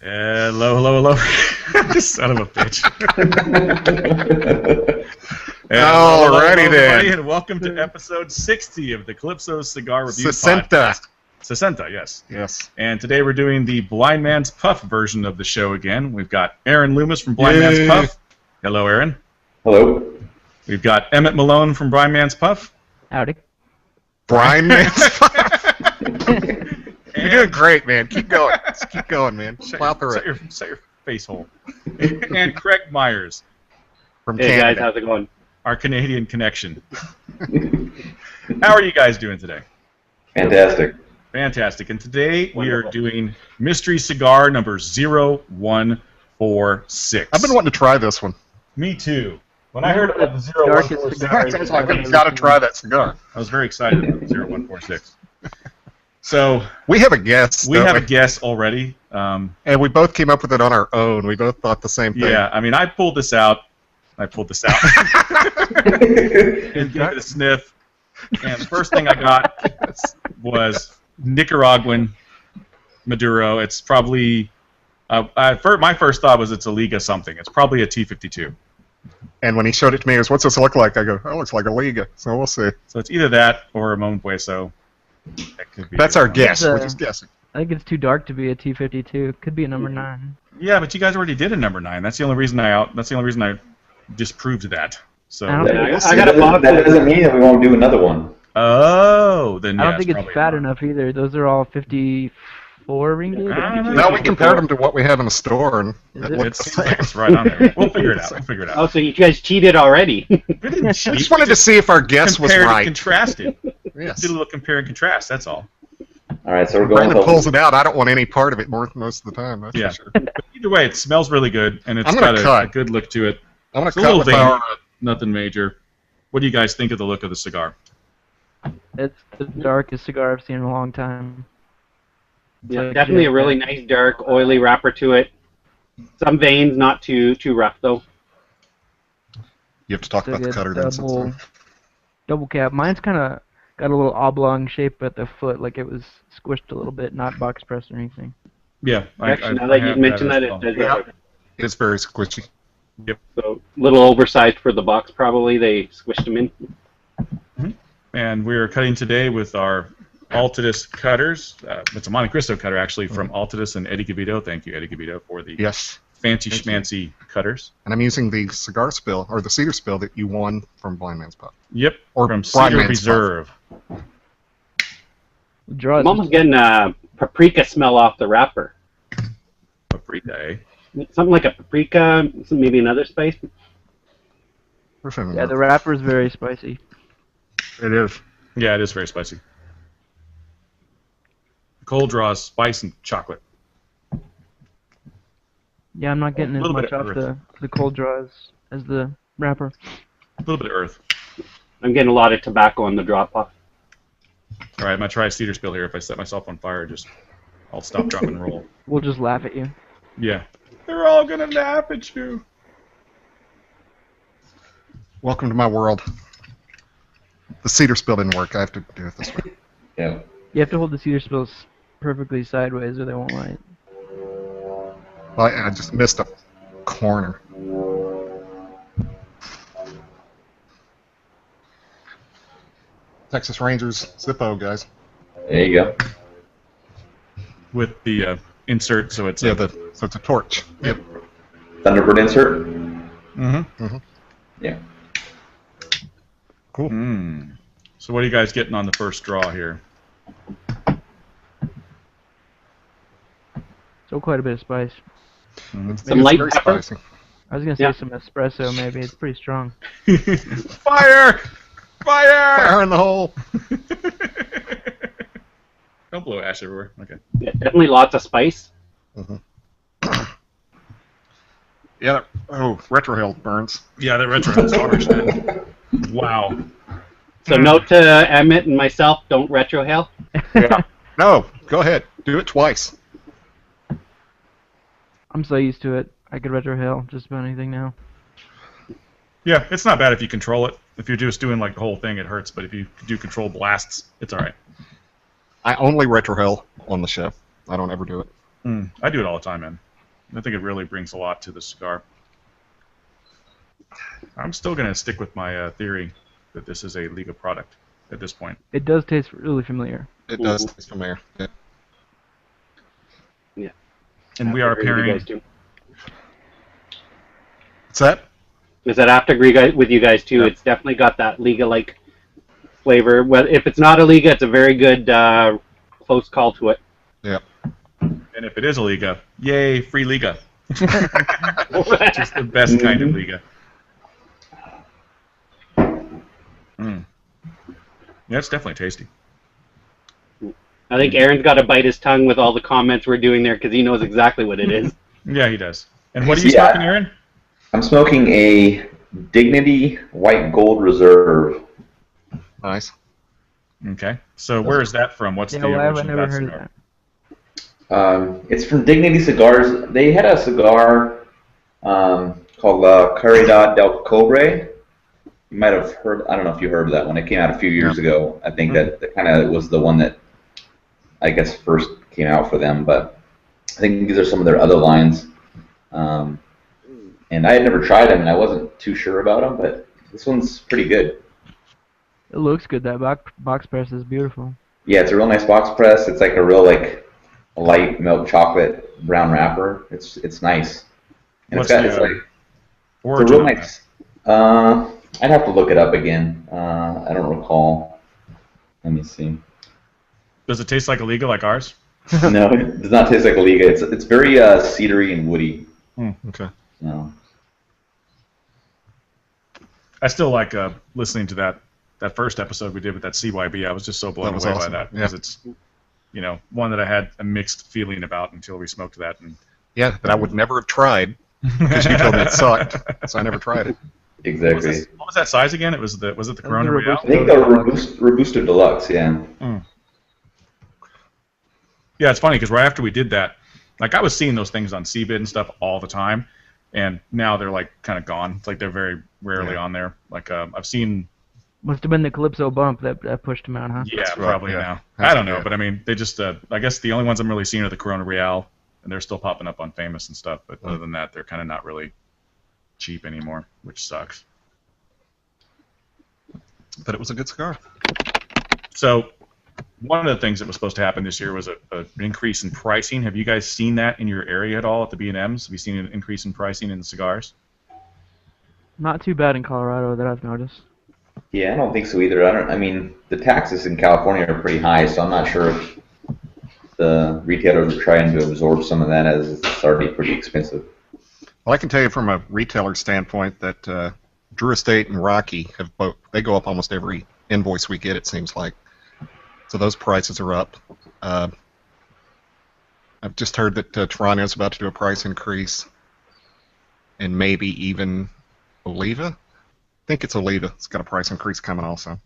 Hello. Son of a bitch. Alrighty then. And welcome to episode 60 of the Calypso Cigar Review 60. Podcast. 60, yes. Yes. And today we're doing the Blind Man's Puff version of the show again. We've got Aaron Loomis from Blind Man's Puff. Hello, Aaron. Hello. We've got Emmett Malone from Blind Man's Puff. Howdy. Blind Man's Puff. You're doing great, man. Keep going. Just keep going, man. Plow through it. Set your face hole. And Craig Myers. From Hey Canada. guys, how's it going? Our Canadian connection. How are you guys doing today? Fantastic. Fantastic. And today we are doing mystery cigar number 0146. I've been wanting to try this one. Me too. When I heard about the Darkest 0146, cigar. Sounds like I've got to try that cigar. I was very excited about the 0146. So We have a guess. we don't have a guess already. And we both came up with it on our own. We both thought the same thing. Yeah, I mean, I pulled this out. And gave it a sniff. And the first thing I got was Nicaraguan Maduro. It's probably, my first thought was it's a Liga something. It's probably a T52. And when he showed it to me, he goes, "What's this look like?" I go, "Oh, it looks like a Liga." So we'll see. So it's either that or a Monpueso. That could be That's our guess. It's, We're just guessing. I think it's too dark to be a T52. Could be a number 9. Yeah, but you guys already did a number 9. That's the only reason I disproved that. So. I don't think I got a box. That doesn't mean that we won't do another one. Oh, then I yeah, don't think it's fat enough either. Those are all 54 ringgit. I don't know. No, we compared them to what we have in the store, and Is it it? looks the It's, same. it's right on there. We'll figure it out. Oh, so you guys cheated already? We didn't I cheat. just wanted to see if our guess was Compared and right. contrasted. Yes. Did a little compare and contrast. That's all. All right, so we're going Brandon with pulls it out. I don't want any part of it most of the time. That's Yeah. for sure. But either way, it smells really good, and it's I'm gonna got a cut. good look to it. I'm going It's to a cut little with veiny, our... but nothing major. What do you guys think of the look of the cigar? It's the darkest cigar I've seen in a long time. Yeah, definitely a really nice, dark, oily wrapper to it. Some veins, not too rough though. You have to talk It's a about the good cutter then. double cap. Mine's kind of got a little oblong shape at the foot, like it was squished a little bit, not box pressed or anything. Yeah, Actually, now that you mentioned that, as well. it does Yeah. It's very squishy. so little oversized for the box. Probably they squished them in. And we're cutting today with our Altadis cutters. It's a Monte Cristo cutter, actually, from Altadis and Eddie Gavito. Thank you, Eddie Gavito, for the Yes. fancy Thank you. schmancy cutters. And I'm using the cigar spill, or the cedar spill that you won from Blind Man's Puff. Yep, Or from Blind Cedar Man's Reserve. Draw I'm almost getting a paprika smell off the wrapper. Paprika, eh? Something like a paprika, maybe another spice. Yeah, the wrapper's very spicy. It is. Yeah, it is very spicy. The cold draws spice and chocolate. Yeah, I'm not getting as Little bit much of off earth. the cold draw as the wrapper. A little bit of earth. I'm getting a lot of tobacco on the drop off. All right, I'm going to try a cedar spill here. If I set myself on fire, I'll stop, drop, and roll. We'll just laugh at you. Yeah. They're all going to laugh at you. Welcome to my world. The cedar spill didn't work. I have to do it this way. Yeah. You have to hold the cedar spills perfectly sideways or they won't light. Well, I just missed a corner. Texas Rangers, Zippo, guys. There you go. With the insert, so it's So it's a torch. Yep. Thunderbird insert. Mm-hmm. Yeah. Cool. So what are you guys getting on the first draw here? So quite a bit of spice. It's Some light very pepper? spicy. I was gonna say Yeah. some espresso maybe. It's pretty strong. Fire! Fire! Fire in the hole. Don't blow ash everywhere. Okay. Yeah, definitely lots of spice. Yeah. Oh, retrohale burns. Yeah, that retro has harsh, man. Wow. So note to Emmett and myself, don't retrohale. Yeah. No, go ahead. Do it twice. I'm so used to it. I could retrohale just about anything now. Yeah, it's not bad if you control it. If you're just doing like the whole thing, it hurts. But if you do control blasts, it's all right. I only retrohale on the show. I don't ever do it. I do it all the time, man. I think it really brings a lot to the cigar. I'm still going to stick with my theory that this is a Liga product at this point. It does taste really familiar. It does taste familiar. Yeah. Yeah. And we are pairing. What's that? Is that after agree with you guys too? Yep. It's definitely got that Liga-like flavor. Well, if it's not a Liga, it's a very good close call to it. Yep. And if it is a Liga, yay, free Liga. Just the best kind of Liga. Yeah, it's definitely tasty. I think Aaron's got to bite his tongue with all the comments we're doing there because he knows exactly what it is. Yeah, he does. And what are you smoking, Aaron? I'm smoking a Dignity White Gold Reserve. Nice. Okay. So where is that from? What's the Well, I've origin never of that heard of cigar? that. It's from Dignity Cigars. They had a cigar called La Caridad del Cobre. You might have heard. I don't know if you heard of that one. It came out a few years ago. I think that kind of was the one that I guess first came out for them. But I think these are some of their other lines. And I had never tried them, and I wasn't too sure about them. But this one's pretty good. It looks good. That box press is beautiful. Yeah, it's a real nice box press. It's like a real light milk chocolate brown wrapper. It's nice. And What's it's a real nice. I'd have to look it up again. I don't recall. Let me see. Does it taste like a Liga like ours? No, it does not taste like a Liga. It's very cedary and woody. Okay. No. I still like listening to that first episode we did with that CYB. I was just so blown away by that because it's, one that I had a mixed feeling about until we smoked that. And Yeah, that I would never have tried because you told me it sucked, so I never tried it. Exactly. What was that size again? Was it the Corona Real? I think the Robusto Deluxe, yeah. Yeah, it's funny because right after we did that, like I was seeing those things on CBIT and stuff all the time, and now they're like kind of gone. It's like they're very rarely on there. Like I've seen. Must have been the Calypso bump that pushed him out, huh? Yeah, That's right, probably yeah. now. That's I don't know, good. but I mean, they just. I guess the only ones I'm really seeing are the Corona Real, and they're still popping up on Famous and stuff. But other than that, they're kind of not really cheap anymore, which sucks. But it was a good cigar. So, one of the things that was supposed to happen this year was an increase in pricing. Have you guys seen that in your area at all at the B&Ms? Have you seen an increase in pricing in the cigars? Not too bad in Colorado that I've noticed. Yeah, I don't think so either. I mean, the taxes in California are pretty high, so I'm not sure if the retailers are trying to absorb some of that as it's already pretty expensive. Well, I can tell you from a retailer standpoint that Drew Estate and Rocky have both. They go up almost every invoice we get. It seems like. So those prices are up. I've just heard that Toronto's about to do a price increase, and maybe even Oliva. I think it's Oliva. It's got a price increase coming also.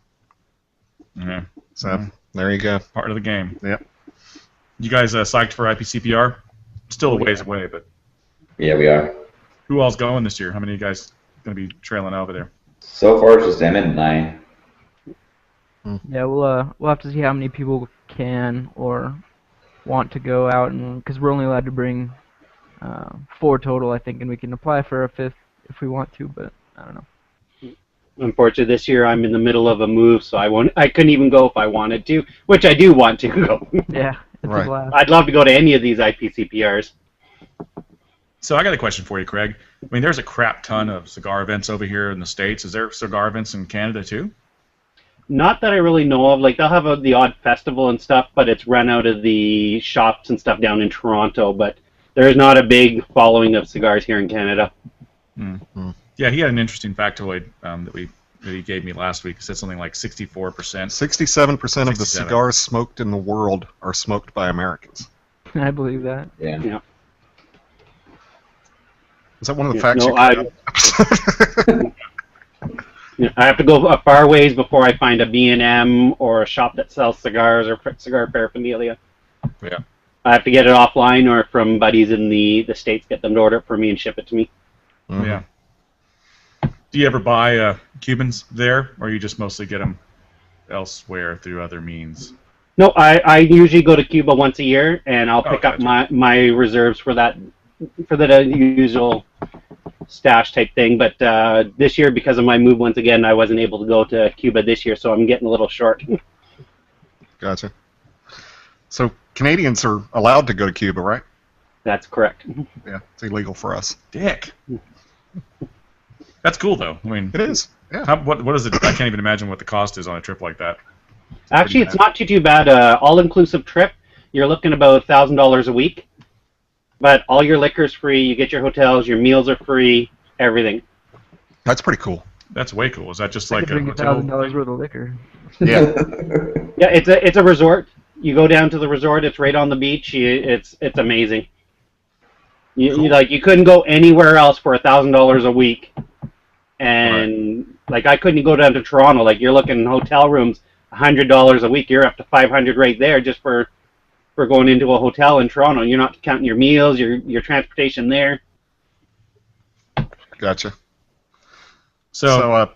Yeah. So there you go. Part of the game. Yep. You guys psyched for IPCPR? Still a ways away, but Yeah, we are. who all's going this year? How many of you guys going to be trailing over there? So far, it's just Emmett and I. Yeah, we'll have to see how many people can or want to go out, and because we're only allowed to bring 4 total, I think, and we can apply for a 5th if we want to, but I don't know. Unfortunately, this year I'm in the middle of a move, so I couldn't even go if I wanted to, which I do want to go. Yeah, it's Right. a blast. I'd love to go to any of these IPCPRs. So I got a question for you, Craig. I mean, there's a crap ton of cigar events over here in the States. Is there cigar events in Canada too? Not that I really know of. Like, they'll have the odd festival and stuff, but it's run out of the shops and stuff down in Toronto. But there's not a big following of cigars here in Canada. Yeah, he had an interesting factoid that he gave me last week. He said something like 64%. 67% of the 67. cigars smoked in the world are smoked by Americans. I believe that. Yeah. Yeah. Is that one of the Yeah, facts no, you I have to go a far ways before I find a B&M or a shop that sells cigars or cigar paraphernalia. Yeah. I have to get it offline or from buddies in the States, get them to order it for me and ship it to me. Mhm. Yeah. Do you ever buy Cubans there, or you just mostly get them elsewhere through other means? No, I usually go to Cuba once a year, and I'll pick up gotcha. my reserves for that for the usual stash type thing. But this year, because of my move once again, I wasn't able to go to Cuba this year, so I'm getting a little short. Gotcha. So Canadians are allowed to go to Cuba, right? That's correct. Yeah, it's illegal for us. Dick. That's cool, though. I mean, It is. Yeah. what is it? I can't even imagine what the cost is on a trip like that. Actually, it's not too bad. All-inclusive trip, you're looking about $1,000 a week. But all your liquor's free. You get your hotels, your meals are free, everything. That's pretty cool. That's way cool. Is that just I like could a bring hotel? $1,000 worth of liquor. Yeah. Yeah, it's a resort. You go down to the resort. It's right on the beach. It's amazing. You couldn't go anywhere else for $1,000 a week, and I couldn't go down to Toronto. Like you're looking hotel rooms, $100 a week. You're up to $500 right there just for going into a hotel in Toronto. You're not counting your meals, your transportation there. Gotcha. So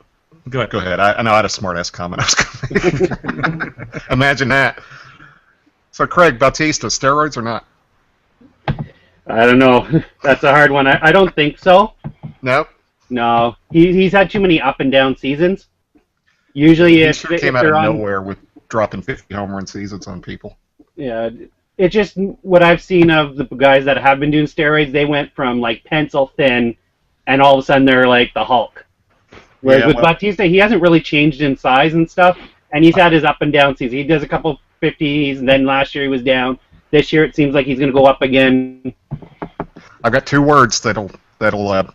go ahead. Go ahead. I know I had a smart-ass comment. I was gonna imagine that. So, Craig, Bautista, steroids or not? I don't know. That's a hard one. I don't think so. Nope. No. He's had too many up and down seasons. Usually, He if sure came out of nowhere with dropping 50 home run seasons on people. Yeah, it's just what I've seen of the guys that have been doing steroids. They went from like pencil thin, and all of a sudden they're like the Hulk. Whereas with Bautista, he hasn't really changed in size and stuff, and he's had his up and down seasons. He does a couple 50s, and then last year he was down. This year it seems like he's going to go up again. I've got two words that'll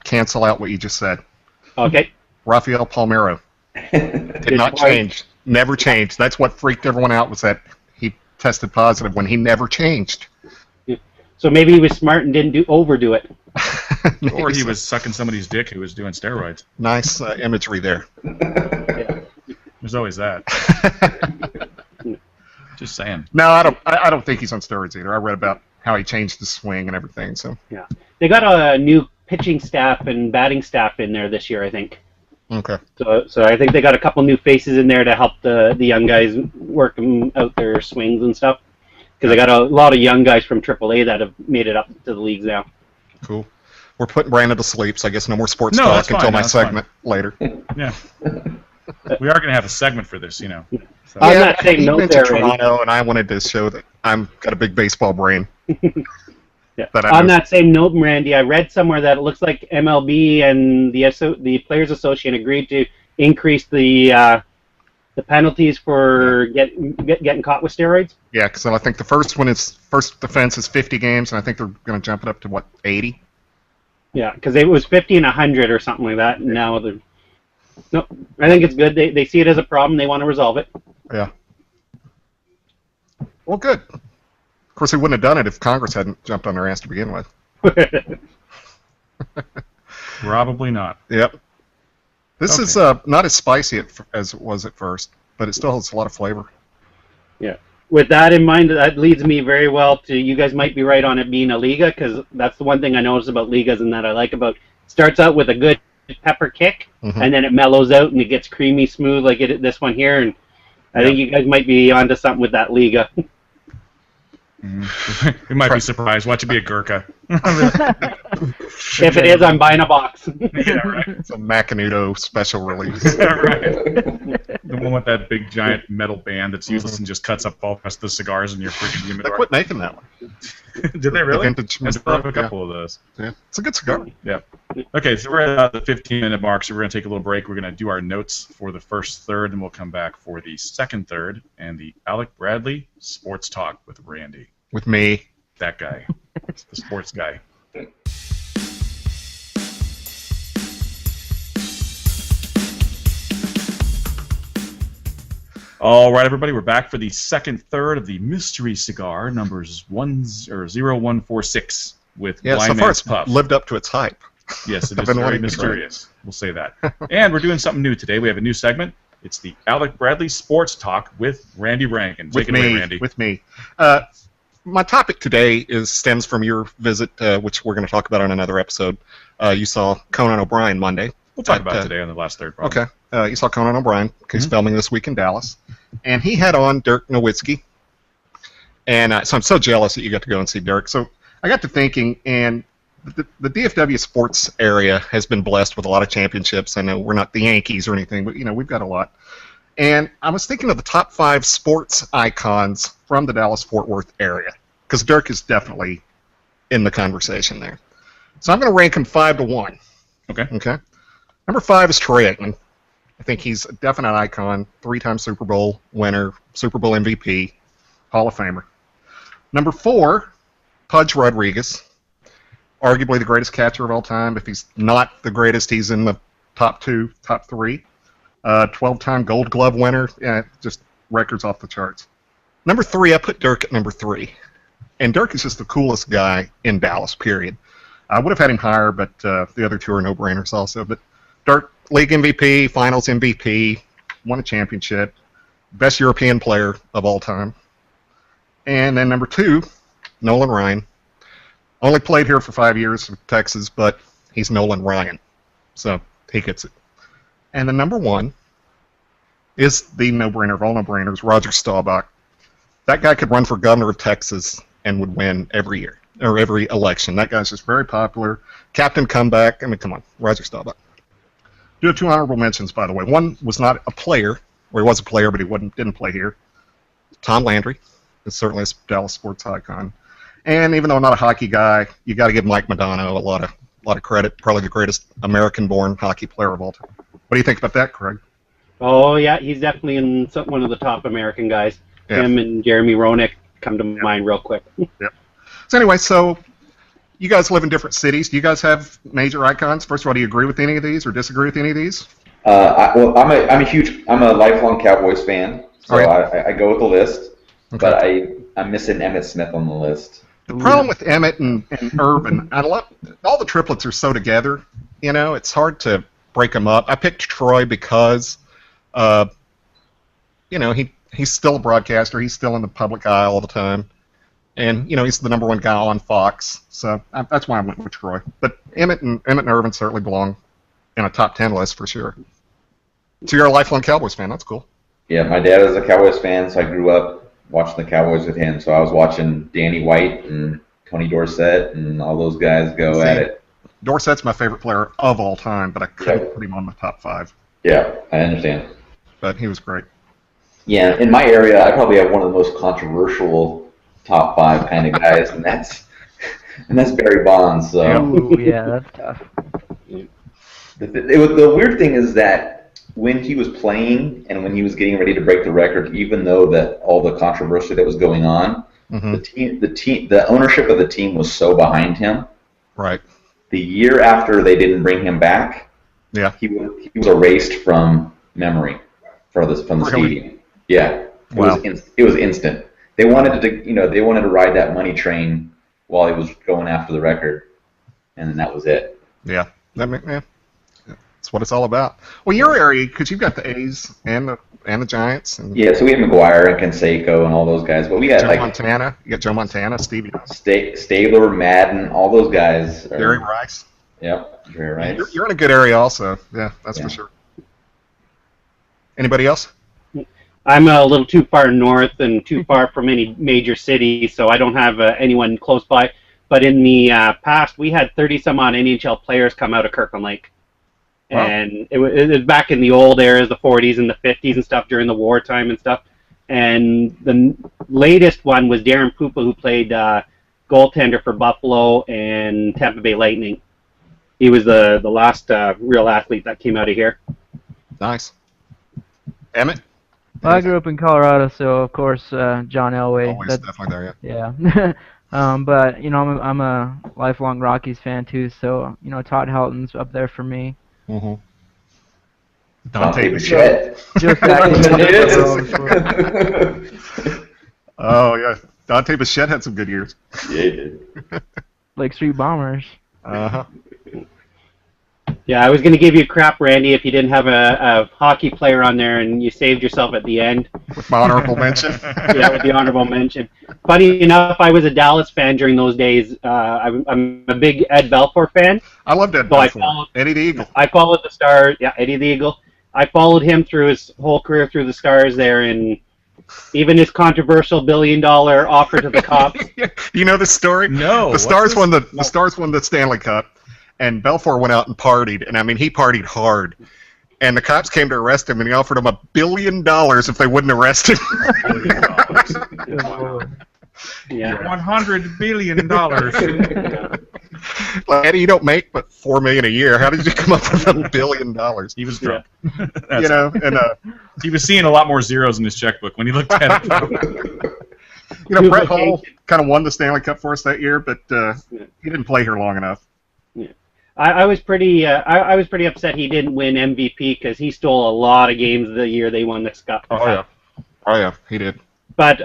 cancel out what you just said. Okay. Rafael Palmeiro. Did not change. Never changed. That's what freaked everyone out, was that he tested positive when he never changed. So maybe he was smart and didn't overdo it. Or he was sucking somebody's dick who was doing steroids. Nice imagery there. Yeah. There's always that. Just saying. No, I don't think he's on steroids either. I read about how he changed his swing and everything. So yeah, they got a new pitching staff and batting staff in there this year, I think. okay. So I think they got a couple new faces in there to help the young guys work out their swings and stuff. Because they got a lot of young guys from AAA that have made it up to the leagues now. Cool. We're putting Brandon to sleep, so I guess no more sports No, talk that's fine, until my that's fine. segment later. Yeah. We are going to have a segment for this, you know. So. On that same he note went there, to Randy. Toronto, and I wanted to show that I'm got a big baseball brain. Yeah. That I On know. that same note, Randy, I read somewhere that it looks like MLB and the Players Association agreed to increase the penalties for getting caught with steroids. Yeah, because I think the first offense is 50 games, and I think they're going to jump it up to, what, 80? Yeah, because it was 50 and 100 or something like that, and now they're... No, I think it's good. They see it as a problem. They want to resolve it. Yeah. Well, good. Of course, they wouldn't have done it if Congress hadn't jumped on their ass to begin with. Probably not. Yep. This is not as spicy as it was at first, but it still has a lot of flavor. Yeah. With that in mind, that leads me very well to, you guys might be right on it being a Liga, because that's the one thing I noticed about Ligas and that I like about, starts out with a good pepper kick, and then it mellows out and it gets creamy smooth like this one here, and I think you guys might be onto something with that Liga. We might be surprised. Watch it be a Gurkha. If it is, I'm buying a box. Yeah, right. It's a Macanudo special release. Right. The one with that big giant metal band that's useless and just cuts up all the rest of the cigars in your freaking They humidor. quit making that one. Did they really? The vintage I still have a Maduro, couple of those. Yeah, it's a good cigar. Yeah. Okay, so we're at the 15-minute mark, so we're going to take a little break. We're going to do our notes for the first third, and we'll come back for the second third and the Alec Bradley Sports Talk with Randy. With me. That guy. The sports guy. All right, everybody, we're back for the second third of the mystery cigar, numbers 0146 with Yeah, Blind so far Man's it's Puff. lived up to its hype. Yes, it I've is been very wanting to try it. mysterious. We'll say that. And we're doing something new today. We have a new segment. It's the Alec Bradley Sports Talk with Randy Rankin. Take it away, Randy. With me. My topic today stems from your visit, which we're going to talk about on another episode. You saw Conan O'Brien Monday. We'll talk about it today on the last third. Probably. Okay. You saw Conan O'Brien. He's filming this week in Dallas. And he had on Dirk Nowitzki. And so I'm so jealous that you got to go and see Dirk. So I got to thinking, and the DFW sports area has been blessed with a lot of championships. I know we're not the Yankees or anything, but we've got a lot. And I was thinking of the top 5 sports icons from the Dallas-Fort Worth area, because Dirk is definitely in the conversation there. So I'm going to rank him 5 to 1. Okay. Number 5 is Troy Aikman. I think he's a definite icon, 3-time Super Bowl winner, Super Bowl MVP, Hall of Famer. Number 4, Pudge Rodriguez, arguably the greatest catcher of all time. If he's not the greatest, he's in the top 2, top 3. 12-time Gold Glove winner, just records off the charts. Number 3, I put Dirk at number 3. And Dirk is just the coolest guy in Dallas, period. I would have had him higher, but the other 2 are no-brainers also. But Dirk, league MVP, finals MVP, won a championship, best European player of all time. And then number 2, Nolan Ryan. Only played here for 5 years for Texas, but he's Nolan Ryan. So he gets it. And the number 1 is the no-brainer of all no-brainers, Roger Staubach. That guy could run for governor of Texas and would win every year, or every election. That guy's just very popular. Captain Comeback. I mean, come on, Roger Staubach. Do have 2 honorable mentions, by the way. One was not a player, or he was a player, but he didn't play here. Tom Landry is certainly a Dallas sports icon. And even though I'm not a hockey guy, you got to give Mike Modano a lot of credit. Probably the greatest American-born hockey player of all time. What do you think about that, Craig? Oh, yeah, he's definitely in one of the top American guys. Yeah. Him and Jeremy Roenick come to mind real quick. Yep. So anyway, you guys live in different cities. Do you guys have major icons? First of all, do you agree with any of these or disagree with any of these? I'm a lifelong Cowboys fan, so I go with the list. Okay. But I'm missing Emmitt Smith on the list. The problem with Emmitt and Irvin, all the triplets are so together. It's hard to break them up. I picked Troy because, he's still a broadcaster. He's still in the public eye all the time. And, he's the number 1 guy on Fox. So that's why I went with Troy. But Emmitt and Irvin certainly belong in a top 10 list for sure. So you're a lifelong Cowboys fan. That's cool. Yeah, my dad is a Cowboys fan, so I grew up watching the Cowboys with him. So I was watching Danny White and Tony Dorsett and all those guys go at it. Dorsett's my favorite player of all time, but I couldn't put him on the top 5. Yeah, I understand. But he was great. Yeah, in my area, I probably have one of the most controversial top 5 kind of guys, and that's Barry Bonds. So. Ooh, yeah, that's tough. The weird thing is that when he was playing and when he was getting ready to break the record, even though that all the controversy that was going on, the ownership of the team was so behind him. Right. The year after they didn't bring him back, he was erased from memory from the stadium. Yeah, it was instant. They wanted to ride that money train while he was going after the record, and then that was it. Yeah, that's what it's all about. Well, your area, because you've got the A's and the Giants. And yeah, so we have McGuire and Canseco and all those guys, but we got Montana. You got Joe Montana, Stevie Stabler, Madden, all those guys. Jerry Rice. Yep, Jerry Rice. You're in a good area, also. Yeah, that's for sure. Anybody else? I'm a little too far north and too far from any major city, so I don't have anyone close by. But in the past, we had 30-some-odd NHL players come out of Kirkland Lake. Wow. And it was back in the old eras, the 40s and the 50s and stuff, during the wartime and stuff. And the latest one was Darren Pupa, who played goaltender for Buffalo and Tampa Bay Lightning. He was the last real athlete that came out of here. Nice. Emmett? Well, I grew up in Colorado, so of course John Elway. Always definitely there, yeah. But I'm a lifelong Rockies fan too, so Todd Helton's up there for me. Mm-hmm. Dante Bichette. Oh yeah, Dante Bichette had some good years. Yeah, he did. Lake Street Bombers. Uh-huh. Yeah, I was going to give you crap, Randy, if you didn't have a hockey player on there and you saved yourself at the end. With my honorable mention? Yeah, with the honorable mention. Funny enough, I was a Dallas fan during those days. I'm a big Ed Belfour fan. I loved Ed Belfour. Eddie the Eagle. I followed the Stars. Yeah, Eddie the Eagle. I followed him through his whole career through the Stars there in Even his controversial $1 billion offer to the cops. You know this story? No. The Stars won the Stanley Cup, and Belfour went out and partied, and I mean he partied hard. And the cops came to arrest him, and he offered them $1 billion if they wouldn't arrest him. Yeah. $100 billion. Like, Eddie, you don't make but $4 million a year. How did you come up with $1 billion? He was drunk. You know, and he was seeing a lot more zeros in his checkbook when he looked at it. you know, Brett Hull kind of won the Stanley Cup for us that year, but he didn't play here long enough. Yeah. I was pretty upset he didn't win MVP because he stole a lot of games the year they won this cup. Oh yeah, he did. But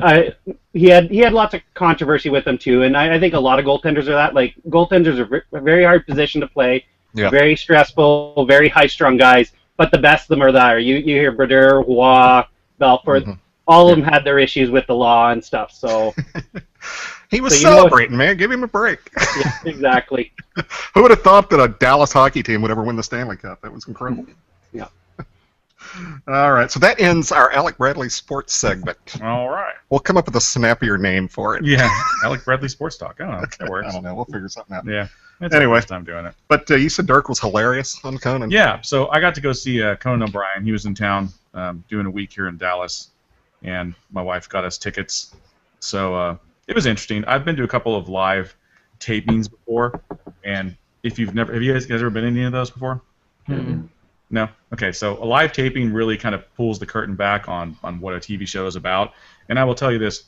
he had lots of controversy with him too, and I think a lot of goaltenders are that. Like goaltenders are a very hard position to play, very stressful, very high-strung guys. But the best of them are there. You hear Brodeur, Roy, Belfort, all of them had their issues with the law and stuff. So he was celebrating, man. Give him a break. Yeah, exactly. Who would have thought that a Dallas hockey team would ever win the Stanley Cup? That was incredible. Yeah. All right, so that ends our Alec Bradley sports segment. All right. We'll come up with a snappier name for it. Yeah, Alec Bradley Sports Talk. I don't know. That works. I don't know. We'll figure something out. Yeah. It's Anyway. the first time doing it. But you said Dirk was hilarious on Conan. Yeah, so I got to go see Conan O'Brien. He was in town doing a week here in Dallas, and my wife got us tickets. So it was interesting. I've been to a couple of live tapings before, and have you guys ever been in any of those before? Mm-hmm. No? Okay, so a live taping really kind of pulls the curtain back on what a TV show is about. And I will tell you this,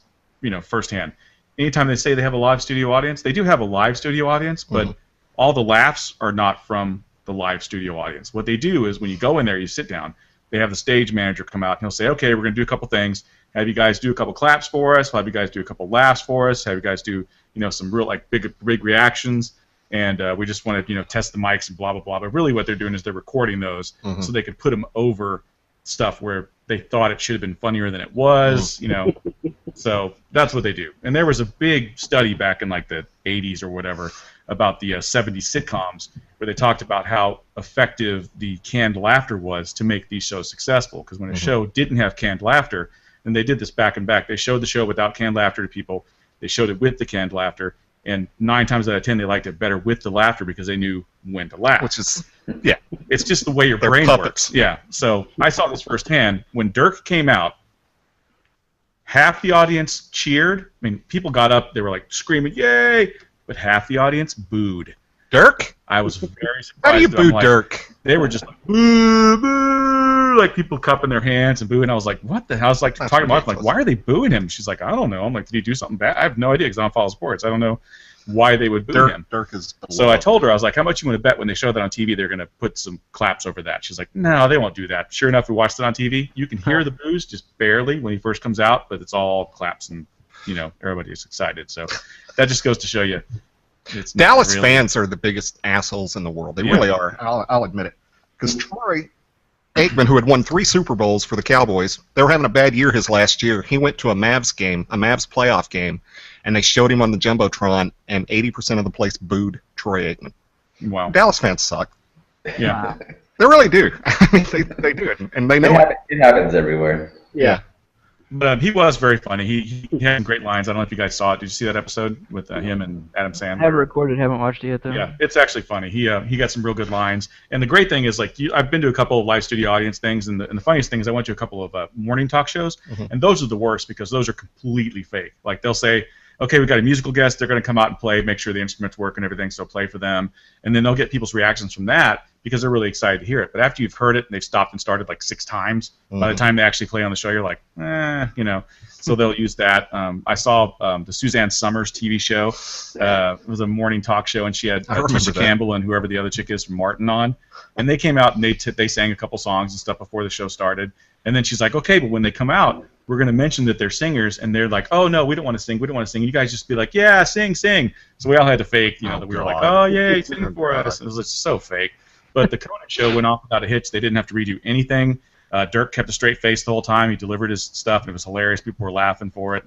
firsthand. Anytime they say they have a live studio audience, they do have a live studio audience, but all the laughs are not from the live studio audience. What they do is when you go in there, you sit down, they have the stage manager come out, and he'll say, okay, we're going to do a couple things. Have you guys do a couple claps for us? Have you guys do a couple laughs for us? Have you guys do, some real, big reactions? And we just want to, test the mics and blah, blah, blah. But really what they're doing is they're recording those so they could put them over stuff where they thought it should have been funnier than it was, So that's what they do. And there was a big study back in, the 80s or whatever about the 70s sitcoms where they talked about how effective the canned laughter was to make these shows successful. Because when a show didn't have canned laughter, and they did this back and back, they showed the show without canned laughter to people. They showed it with the canned laughter. And 9 times out of 10, they liked it better with the laughter because they knew when to laugh. Which is, it's just the way your brain works. Yeah. So I saw this firsthand. When Dirk came out, half the audience cheered. I mean, people got up, they were screaming, "Yay!" But half the audience booed. Dirk? I was very surprised. How do you boo Dirk? They were just boo, boo, people cupping their hands and booing. I was like, what the hell? I was talking to my wife, why are they booing him? She's like, I don't know. I'm like, did he do something bad? I have no idea because I don't follow sports. I don't know why they would boo him. Dirk is so I told her, I was like, how much you want to bet when they show that on TV they're going to put some claps over that? She's like, no, they won't do that. Sure enough, we watched it on TV. You can hear the boos just barely when he first comes out, but it's all claps and, everybody's excited. So that just goes to show you. Dallas fans are the biggest assholes in the world. They really are. I'll admit it. Because Troy Aikman, who had won 3 Super Bowls for the Cowboys, they were having a bad year his last year. He went to a Mavs game, a Mavs playoff game, and they showed him on the Jumbotron, and 80% of the place booed Troy Aikman. Wow. Dallas fans suck. Yeah. They really do. I mean, they do it, and they know it. It happens everywhere. Yeah. But he was very funny. He had some great lines. I don't know if you guys saw it. Did you see that episode with him and Adam Sandler? I haven't recorded, haven't watched it yet, though. Yeah, it's actually funny. He got some real good lines. And the great thing is, I've been to a couple of live studio audience things, and the funniest thing is I went to a couple of morning talk shows, and those are the worst because those are completely fake. They'll say, okay, we've got a musical guest. They're going to come out and play, make sure the instruments work and everything, so play for them. And then they'll get people's reactions from that because they're really excited to hear it. But after you've heard it and they've stopped and started 6 times, by the time they actually play on the show, you're like, So they'll use that. I saw the Suzanne Summers TV show. It was a morning talk show, and she had Tisha Campbell and whoever the other chick is from Martin on. And they came out and they sang a couple songs and stuff before the show started. And then she's like, okay, but when they come out, we're going to mention that they're singers. And they're like, oh, no, we don't want to sing. We don't want to sing. You guys just be like, yeah, sing, sing. So we all had to fake, that we were like, oh, yay, sing for us. It was just so fake. But the Conan show went off without a hitch. They didn't have to redo anything. Dirk kept a straight face the whole time. He delivered his stuff, and it was hilarious. People were laughing for it.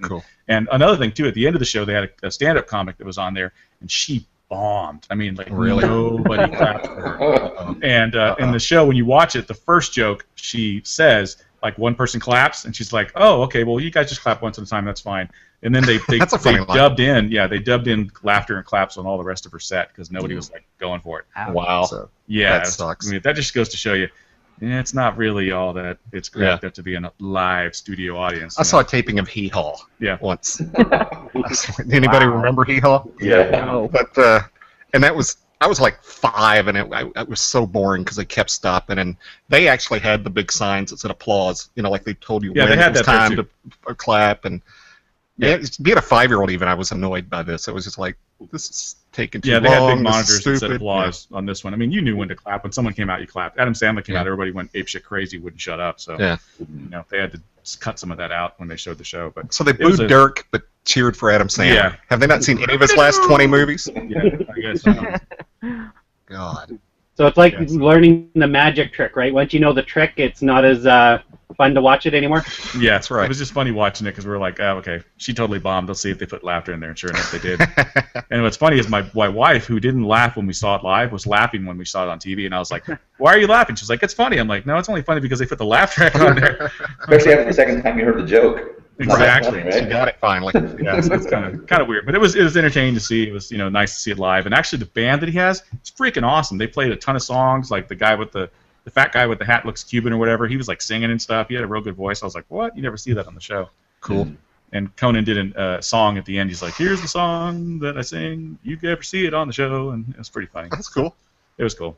And another thing, too, at the end of the show, they had a stand-up comic that was on there, and she bombed. I mean, really? Nobody clapped for her. And in the show, when you watch it, the first joke she says, like one person claps, and she's like, "Oh, okay, well, you guys just clap once at a time. That's fine." And then they That's a funny line. dubbed in laughter and claps on all the rest of her set because nobody was like going for it. Wow. So, yeah, that sucks. I mean, that just goes to show you, it's not really all that it's cracked up to be a live studio audience. I saw a taping of Hee Haw once. Anybody remember Hee Haw? Yeah. No. But and that was I was like 5, and it was so boring because they kept stopping, and they actually had the big signs that said applause. You know, like they told you when they had it was that there, time too. to clap, and being a 5-year-old even, I was annoyed by this. It was just like, this is taking too long. Yeah, they had big this monitors is that said stupid. applause on this one. I mean, you knew when to clap. When someone came out, you clapped. Adam Sandler came out, everybody went apeshit crazy, wouldn't shut up. So, they had to cut some of that out when they showed the show. But So they booed Dirk, but cheered for Adam Sandler. Yeah. Have they not seen any of his last 20 movies? Yeah, I guess. God. So it's like learning the magic trick, right? Once you know the trick, it's not as fun to watch it anymore. Yeah, That's right. It was just funny watching it because we were like, oh, okay, she totally bombed. Let's see if they put laughter in there. And sure enough, they did. And what's funny is my wife, who didn't laugh when we saw it live, was laughing when we saw it on TV. And I was like, why are you laughing? She's like, it's funny. I'm like, no, it's only funny because they put the laugh track on there. Especially after the second time you heard the joke. Exactly. Funny, She right? got it finally. Yeah, so it's kind of weird, but it was entertaining to see. It was nice to see it live, and actually the band that he has, it's freaking awesome. They played a ton of songs, like the guy with the fat guy with the hat looks Cuban or whatever. He was like singing and stuff. He had a real good voice. I was like, what? You never see that on the show. Cool. And Conan did a song at the end. He's like, here's the song that I sing. You can ever see it on the show, and it was pretty funny. That's cool. It was cool.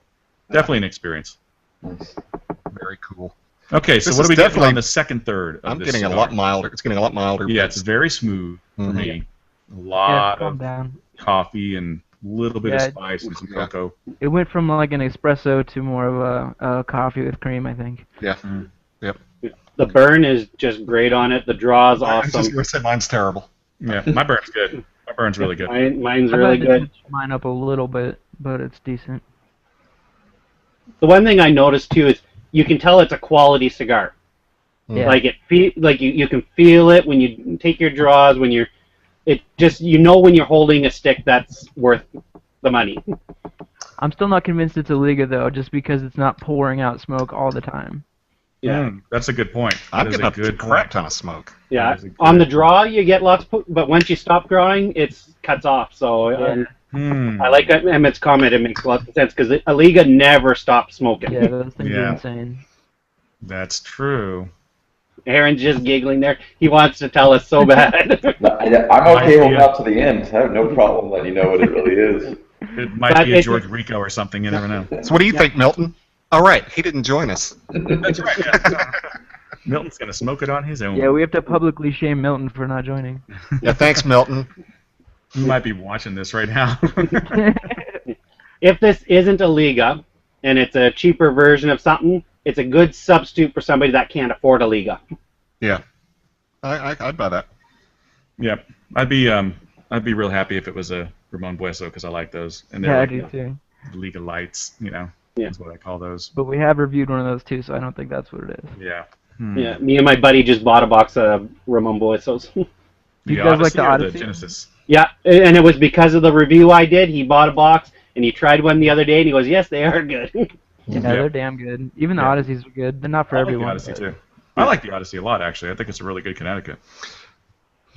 Definitely an experience. Very cool. Okay, so This what is do we get definitely- on the second third? I'm this getting a cigar? lot milder. It's getting a lot milder. Yeah, but it's very smooth for Mhm. me. A Yeah, lot calm of down. coffee and a little bit of Yeah, spice and some yeah. cocoa. It went from like an espresso to more of a coffee with cream, I think. Yeah. The burn is just great on it. The draw is I was just awesome. going to say mine's terrible. Yeah, my burn's good. My burn's really good. Mine's I've really had to good. switch mine up a little bit, but it's decent. The one thing I noticed too is you can tell it's a quality cigar. Yeah. Like you can feel it when you take your draws, when you're when you're holding a stick that's worth the money. I'm still not convinced it's a Liga though, just because it's not pouring out smoke all the time. Yeah. That's a good point. I'm That is getting a a good crap point. ton of smoke. Yeah. That is a On the good- draw you get lots, but once you stop drawing, it cuts off. So I like Emmett's comment. It makes a lot of sense because a Liga never stops smoking. Yeah, those things Yeah. are insane. That's true. Aaron's just giggling there. He wants to tell us so bad. I'm okay holding up to the end. I have no problem letting you know what it really is. It might But be a it's- George Rico or something. You never know. So what do you think, Milton? All right, he didn't join us. That's right. Yeah. Milton's gonna smoke it on his own. Yeah, we have to publicly shame Milton for not joining. Yeah, thanks, Milton. He might be watching this right now. If this isn't a Liga and it's a cheaper version of something, it's a good substitute for somebody that can't afford a Liga. Yeah, I'd buy that. Yeah, I'd be real happy if it was a Ramon Bueso because I like those. And Yeah, I they're do too. League of Lights, Yeah. is what I call those. But we have reviewed one of those too, so I don't think that's what it is. Yeah. Yeah, me and my buddy just bought a box of Ramon Buesos. You The guys like the or Odyssey? The Genesis. Yeah, and it was because of the review I did. He bought a box and he tried one the other day and he goes, "Yes, they are good." Yeah, Yeah. they're damn good. Even the Yeah. Odysseys are good. They're not for I like the everyone. Odyssey but- too. I like the Odyssey a lot, actually. I think it's a really good Connecticut.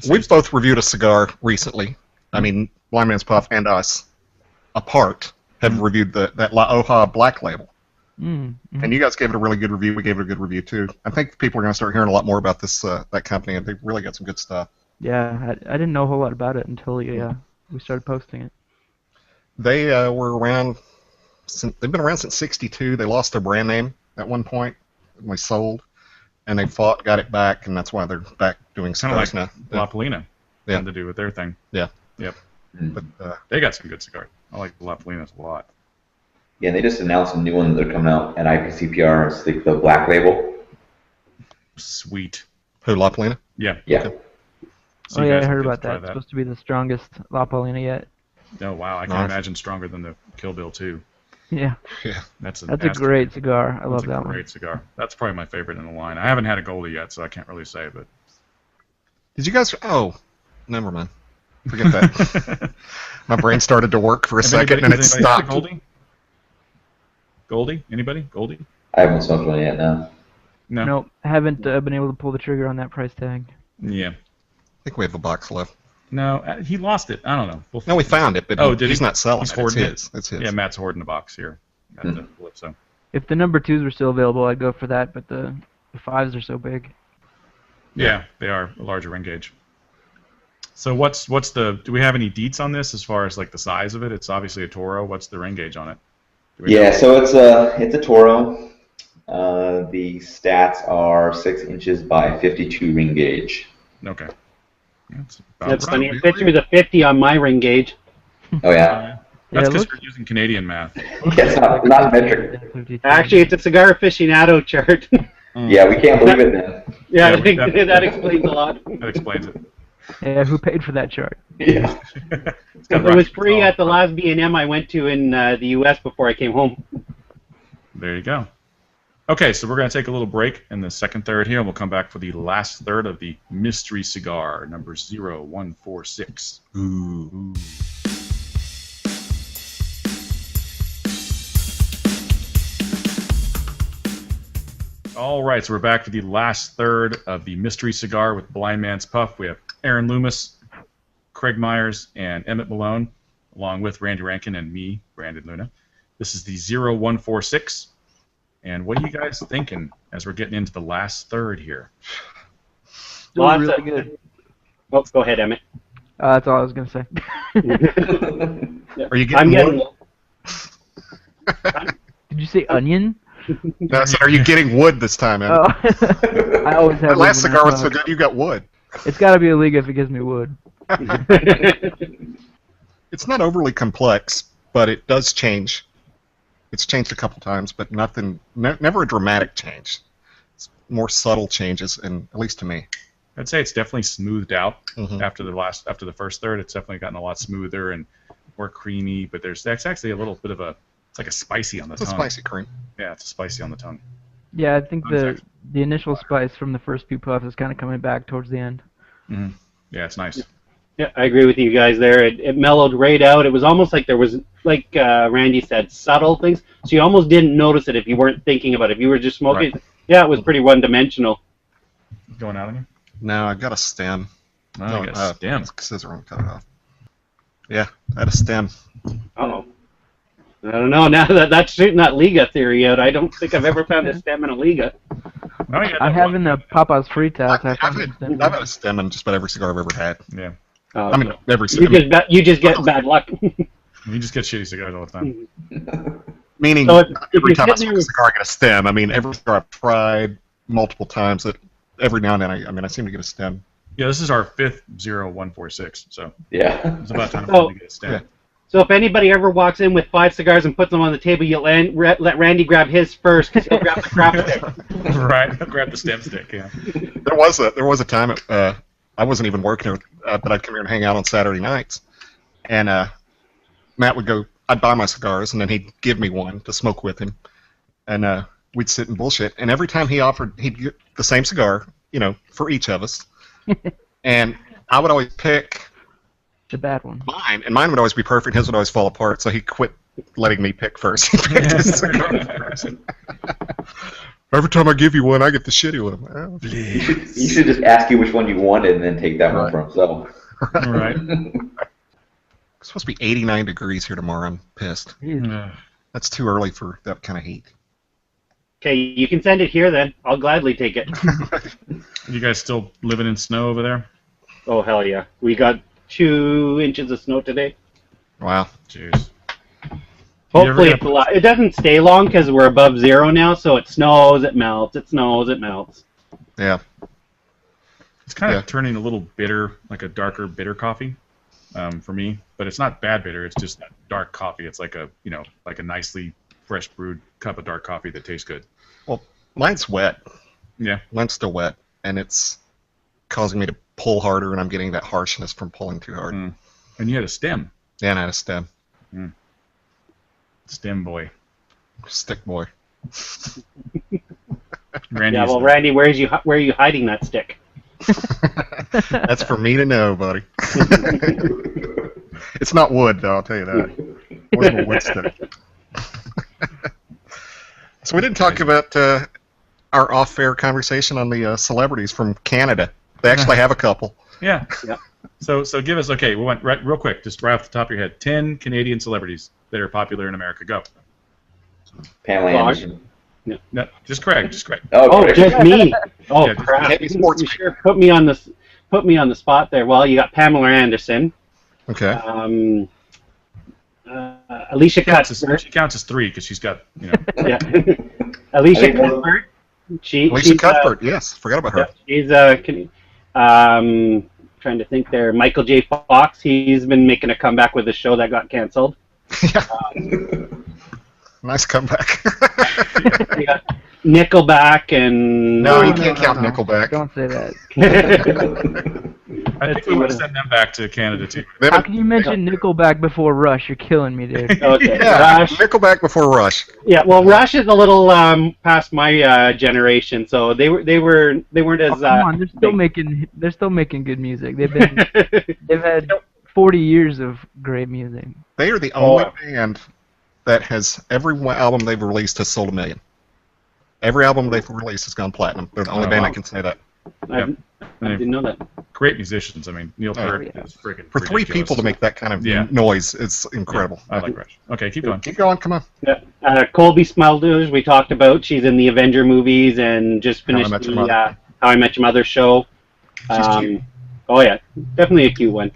We've both reviewed a cigar recently. I mean, Blind Man's Puff and us, apart, have reviewed that La Hoja Black Label. And you guys gave it a really good review. We gave it a good review too. I think people are going to start hearing a lot more about this that company, and they've really got some good stuff. Yeah, I didn't know a whole lot about it until we started posting it. They were around. They've been around since '62. They lost their brand name at one point when they sold, and they fought, got it back, and that's why they're back doing Kind of cigars like now. La Polina. Yeah. Had to do with their thing. Yeah. Yep. But They got some good cigars. I like the La Polinas a lot. Yeah, they just announced a new one that they're coming out at IPCPR. It's the Black Label. Sweet. who, La Polina? Yeah. Yeah. So Oh you yeah, I guys heard get to about try that. It's supposed to be the strongest La Paulina yet. Oh wow, I Nice. can imagine stronger than the Kill Bill 2. Yeah, Yeah. That's a great cigar. I love that That's a one. great cigar. That's probably my favorite in the line. I haven't had a Goldie yet, so I can't really say, but Did you guys? Oh, never mind. Forget that. My brain started to work for a second, and it has anybody had a stopped. Goldie? Goldie? Anybody? Goldie? I haven't smoked one yet now. No. Nope. Haven't been able to pull the trigger on that price tag. Yeah. I think we have a box left. No, he lost it. I don't know. No, we found it, but he's not selling He's it. hoarding It's his. Yeah, Matt's hoarding the box here at the Calypso. If the number 2s were still available, I'd go for that, but the 5s are so big. Yeah, they are a larger ring gauge. So what's the? Do we have any deets on this as far as like the size of it? It's obviously a Toro. What's the ring gauge on it? Yeah, so it's a Toro. The stats are 6 inches by 52 ring gauge. Okay. That's funny. It fits with a 50 on my ring gauge. Oh yeah. That's because you're using Canadian math. Yeah, it's not metric. Actually, it's a cigar aficionado chart. Yeah, we can't believe it then. Yeah, I think that explains a lot. That explains it. Yeah, who paid for that chart? Yeah. It was free at the last B&M I went to in the U.S. before I came home. There you go. Okay, so we're going to take a little break in the second third here, and we'll come back for the last third of the mystery cigar, number 0146. Ooh. All right, so we're back for the last third of the mystery cigar with Blind Man's Puff. We have Aaron Loomis, Craig Myers, and Emmett Malone, along with Randy Rankin and me, Brandon Luna. This is the 0146. And what are you guys thinking as we're getting into the last third here? Lots really of good. Oh, go ahead, Emmett. That's all I was gonna say. Are you getting wood? Did you say onion? No, so are you getting wood this time, Emmett? Oh. I always have. The last cigar was so good, you got wood. It's got to be a Liga if it gives me wood. It's not overly complex, but it does change. It's changed a couple times, but never a dramatic change. It's more subtle changes, and at least to me. I'd say it's definitely smoothed out after the first third. It's definitely gotten a lot smoother and more creamy, but that's actually a little bit of it's like a spicy on the tongue. It's a spicy cream. Yeah, it's a spicy on the tongue. Yeah, I think the initial spice from the first few puffs is kind of coming back towards the end. Mm-hmm. Yeah, it's nice. Yeah, I agree with you guys there. It mellowed right out. It was almost like there was, like Randy said, subtle things. So you almost didn't notice it if you weren't thinking about it. If you were just smoking, yeah, it was pretty one-dimensional. Going out again? No, I got a stem. Oh, I got a stem. Scissor and cut it off. Yeah, I had a stem. Uh-oh. I don't know. Now that's shooting that Liga theory out. I don't think I've ever found a stem in a Liga. No, I have in the Papa's free tabs. I've had a stem in just about every cigar I've ever had. Yeah. I mean, every You just get bad luck. You just get shitty cigars all the time. Meaning, so every time I smoke a cigar, I get a stem. I mean, every cigar I've tried multiple times, that every now and then, I seem to get a stem. Yeah, this is our 5th 0146, so yeah, it's about time to get a stem. Yeah. So if anybody ever walks in with 5 cigars and puts them on the table, you'll let Randy grab his first, because he'll grab the crap stick. Right, he'll grab the stem stick, yeah. There was a time, I wasn't even working, but I'd come here and hang out on Saturday nights, and Matt would go, I'd buy my cigars, and then he'd give me one to smoke with him, and we'd sit and bullshit, and every time he'd get the same cigar, for each of us, and I would always pick the bad one. Mine, and mine would always be perfect. His would always fall apart. So he quit letting me pick first. He picked his cigar first. Every time I give you one, I get the shitty one. Oh, you should just ask you which one you wanted and then take that one for himself. Right. It's supposed to be 89 degrees here tomorrow. I'm pissed. That's too early for that kind of heat. Okay, you can send it here then. I'll gladly take it. You guys still living in snow over there? Oh, hell yeah. We got 2 inches of snow today. Wow. Jeez. Hopefully it's a lot. It doesn't stay long because we're above 0 now, so it snows, it melts, it snows, it melts. Yeah. It's kind of turning a little bitter, like a darker bitter coffee for me. But it's not bad bitter, it's just that dark coffee. It's like a nicely fresh brewed cup of dark coffee that tastes good. Well, mine's wet. Yeah. Mine's still wet, and it's causing me to pull harder, and I'm getting that harshness from pulling too hard. And you had a stem. Yeah, and I had a stem. Stem boy. Stick boy. Yeah, well, Randy, where are you hiding that stick? That's for me to know, buddy. It's not wood, though, I'll tell you that. It wasn't a wood stick. So we didn't talk about our off-air conversation on the celebrities from Canada. They actually have a couple. Yeah. Yeah. So give us, okay, we went real quick, just right off the top of your head, 10 Canadian celebrities that are popular in America. Go. Pamela Anderson. No, just Craig. Oh, Oh, just me. Oh, Yeah, just- crap. Heavy sports You sure put me on the spot there. Well, you got Pamela Anderson. Okay. Alicia She counts Cuthbert. as 3 because she's got, Yeah. I Alicia think Cuthbert. Alicia Cuthbert, yes. Forgot about her. She's trying to think there. Michael J. Fox. He's been making a comeback with a show that got canceled. Nice comeback. You got Nickelback and No, you can't count Nickelback. Don't say that. I think we would send them back to Canada too. How can you mention Nickelback before Rush? You're killing me, dude. Okay. Yeah, Rush. Nickelback before Rush. Yeah, well, Rush is a little past my generation, so they weren't as. Oh, come on, they're still making good music. They've had 40 years of great music. They are the only band that has every album they've released has sold 1 million. Every album they've released has gone platinum. They're the only band that can say that. I didn't know that. Great musicians. I mean, Neil Peart is freaking For 3 people to make that kind of noise, it's incredible. I like Rush. Okay, keep going. Keep going, come on. Yeah. Colby Smulders, we talked about. She's in the Avenger movies and just finished Met Your the Mother. How I Met Your Mother show. She's cute. Oh yeah, definitely a cute one.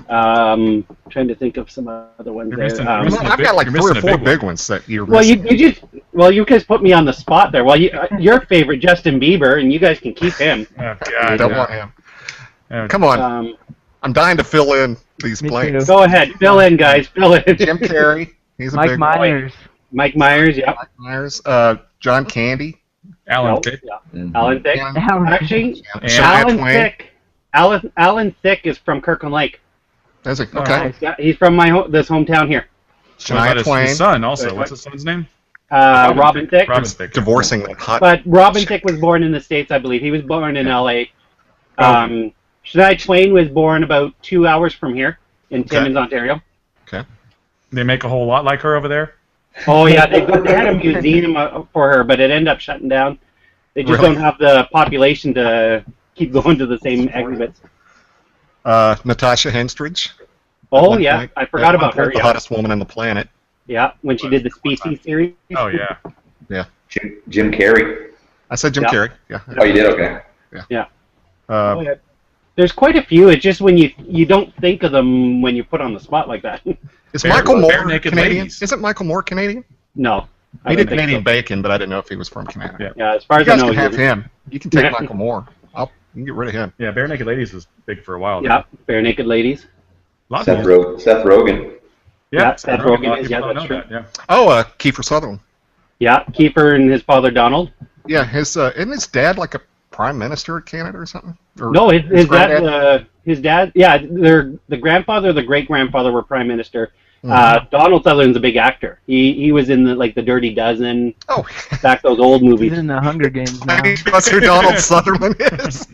Trying to think of some other ones You're there. missing- Well, missing a I've big- got like you're 3 or missing a 4 big big ones that you're well, missing. you guys put me on the spot there. Well, your favorite Justin Bieber, and you guys can keep him. Oh, I God, don't yeah. want him. Okay. Come on. I'm dying to fill in these Me blanks. too. Go ahead, fill in, guys. Fill in. Jim Carrey. He's a Mike big Myers. Mike Myers, yep. Mike Myers. John Candy. Alan No, Thicke. yeah. Alan Thicke. And Actually, Shania Alan Twain. Thicke. Alan Thicke is from Kirkland Lake. Is it? Oh, Okay. nice. Yeah, he's from this hometown here. What about Shania Twain. his son also. What's his son's name? Robin Thicke. Robin Thicke. Divorcing that hot. But Robin Thicke was born in the States, I believe. He was born in L.A. Shania Twain was born about 2 hours from here in Timmins, Ontario. Okay. They make a whole lot like her over there. Oh, yeah, they had a museum for her, but it ended up shutting down. They just Really? don't have the population to keep going to the same exhibits. Natasha Henstridge. Oh, yeah, I forgot about her. The Yeah. hottest woman on the planet. Yeah, when she did the Species series. Oh yeah. Jim Carrey. I said Jim Yeah. Carrey. Yeah. Oh, you did? Okay. Oh, yeah. There's quite a few. It's just when you don't think of them when you're put on the spot like that. Is Bare- Michael Bare Moore Naked Canadian? Ladies. Isn't Michael Moore Canadian? No. I He don't did think Canadian so. Bacon, but I didn't know if he was from Canada. Yeah. Yeah, as far You as I guys know, can have he- him. You can take Yeah. Michael Moore. You can get rid of him. Yeah, Bare Naked Ladies was big for a while. Yeah, Bare Naked Ladies. Seth Seth Rogen. Yeah, Seth Rogen a lot of is, people yeah, don't that's know true. that, yeah. Oh, Kiefer Sutherland. Yeah, Kiefer and his father Donald. Yeah, isn't his dad like a prime minister of Canada or something? Or No, his granddad? dad. Yeah, the grandfather, the great grandfather were prime minister. Mhm. Donald Sutherland's a big actor. He was in the Dirty Dozen, Oh, back those old movies. He's in the Hunger Games now. that's who Donald Sutherland is.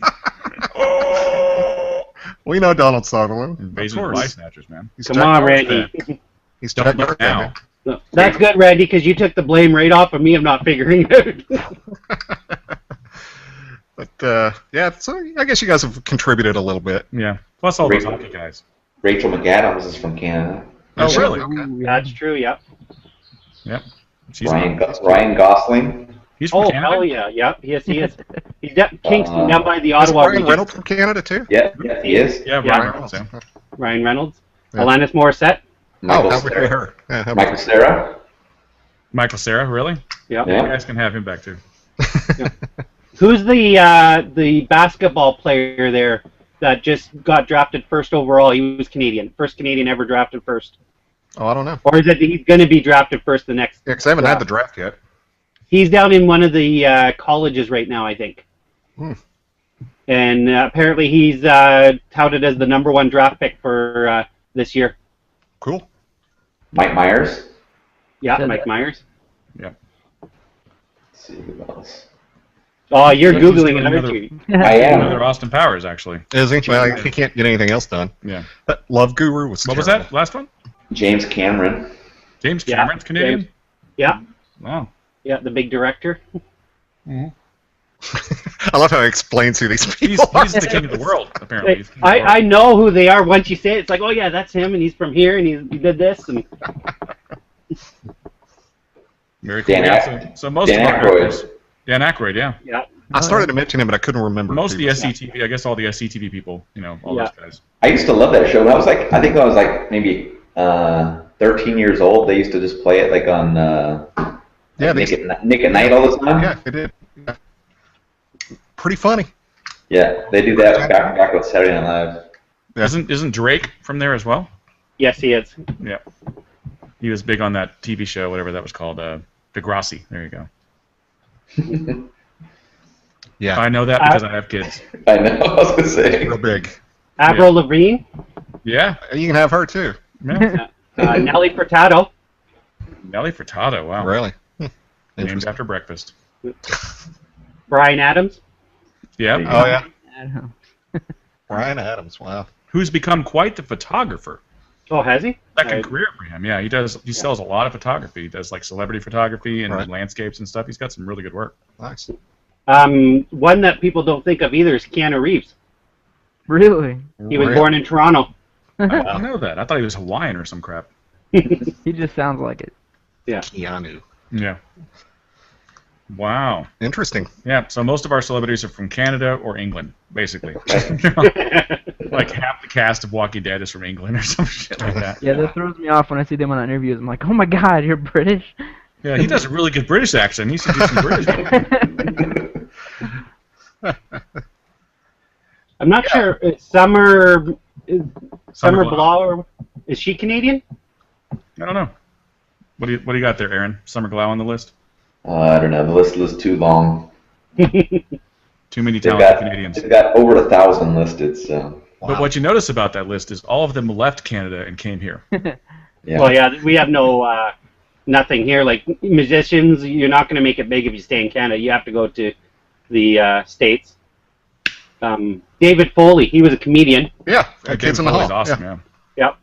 We know Donald Sutherland. Invasion of course. Fly Snatchers, man. He's Come Jack on, Norris. Randy. He's Don't Jack look Norris. now. No, that's good, Randy, because you took the blame right off of me of not figuring it out. But yeah, so I guess you guys have contributed a little bit. Yeah. Plus all those Great. hockey guys. Rachel McAdams is from Canada. Oh, Sure. really? Okay. Ooh, yeah. That's true. Yeah. Yep. She's Ryan Gosling. He's from Oh Canada. hell yeah. Yep. Yes, he is. He's Kingston down by the Is Ottawa Ryan region. Reynolds from Canada too? Yeah, he is. Yeah, Yeah. Ryan Reynolds. Yeah. Ryan Reynolds. Yeah. Alanis Morissette. Michael how about Cera. her? Yeah, how about Michael Cera. Michael Cera, really? Yep. You Yeah. guys can have him back too. Who's the basketball player there that just got drafted first overall? He was Canadian. First Canadian ever drafted first. Oh, I don't know. Or is it he's going to be drafted first the next? Yeah, 'cause I haven't had the draft yet. He's down in one of the colleges right now, I think. Hmm. And apparently he's touted as the #1 draft pick for this year. Cool. Mike Myers. Yeah, Said Mike that. Myers. Let's see who else. Oh, you're He's Googling doing it, aren't another- you? I am. Another Austin Powers, actually. Is he? Well, he can't get anything else done. Yeah. That Love Guru was What was terrible. that? Last one? James Cameron. James Yeah, Cameron's Canadian? James. Yeah, Wow. yeah, the big director. I love how he explains who these people He's the king of the world, apparently. He's the king of the world. I know who they are once you say it. It's like, oh yeah, that's him, and he's from here, and he did this, and Very cool. So most Dan of our Aykroyd. characters, Dan Aykroyd, yeah. yeah. I started to mention him, but I couldn't remember. Most of the SCTV, I guess all the SCTV people, all those guys. I used to love that show. I think I was like maybe 13 years old. They used to just play it like on Nick at Night all the time. Yeah, they did. Yeah. Pretty funny. Yeah, they do that back with Saturday Night Live. Yeah. Isn't Drake from there as well? Yes, he is. Yeah. He was big on that TV show, whatever that was called, Degrassi. There you go. Yeah. I know that because I have kids. I know. I was gonna say. Real big. Avril Lavigne, Yeah. You can have her too. Yeah. Nelly Furtado. Nelly Furtado, wow. Really? Named after breakfast. Brian Adams. Yeah. Oh yeah. Adam. Brian Adams. Wow. Who's become quite the photographer. Oh, has he? Second career for him, yeah. He sells a lot of photography. He does like celebrity photography and landscapes and stuff. He's got some really good work. Nice. One that people don't think of either is Keanu Reeves. Really? He was born in Toronto. I didn't know that. I thought he was Hawaiian or some crap. He just sounds like it. Yeah. Keanu. Yeah. Wow. Interesting. Yeah, so most of our celebrities are from Canada or England, basically. Like half the cast of Walking Dead is from England or some shit like that. Yeah, that throws me off when I see them on interviews. I'm like, oh my god, you're British? Yeah, he does a really good British accent. He should do some British. I'm not sure. Summer Summer Blau, is she Canadian? I don't know. What do you got there, Aaron? Summer Glau on the list? I don't know. The list is too long. Too many talented Canadians. They've got over 1,000 listed. So. Wow. But what you notice about that list is all of them left Canada and came here. Yeah. Well, yeah, we have no nothing here. Like musicians, you're not going to make it big if you stay in Canada. You have to go to the States. David Foley, he was a comedian. Yeah. David Kids in the Foley's Hall. awesome, Yeah. yeah.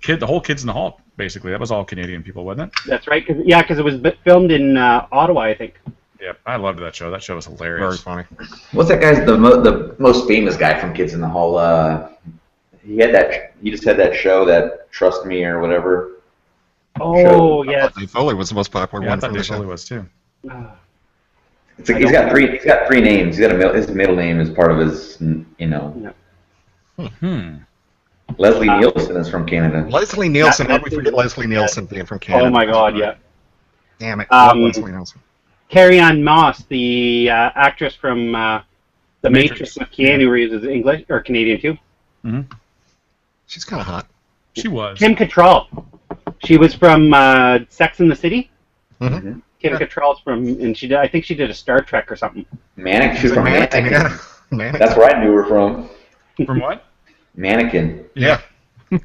Yep, The whole Kids in the Hall, basically. That was all Canadian people, wasn't it? that's right. Because it was filmed in Ottawa, I think. Yeah, I loved that show. That show was Very hilarious. funny. What's that guy's the most famous guy from Kids in the Hall? He just had that show, that Trust Me or whatever. Oh, yeah. Dave Foley was the most popular Yeah, I one thought from the Dave Foley show. was too. He's got three names. His middle name is part of his, Leslie Nielsen is from Canada. Leslie Nielsen. How did we forget Leslie Nielsen being from Canada? Oh, my God, yeah. Damn it. Love Leslie Nielsen. Carrie-Anne Moss, the actress from The Matrix with Keanu Reeves, is English or Canadian too. Mm-hmm. She's kind of hot. She was. Kim Cattrall. She was from Sex and the City. Mm-hmm. Kim Cattrall's from, and I think she did a Star Trek or something. She's from Mannequin. Yeah. Mannequin. That's where I knew her from. From what? Mannequin. Yeah.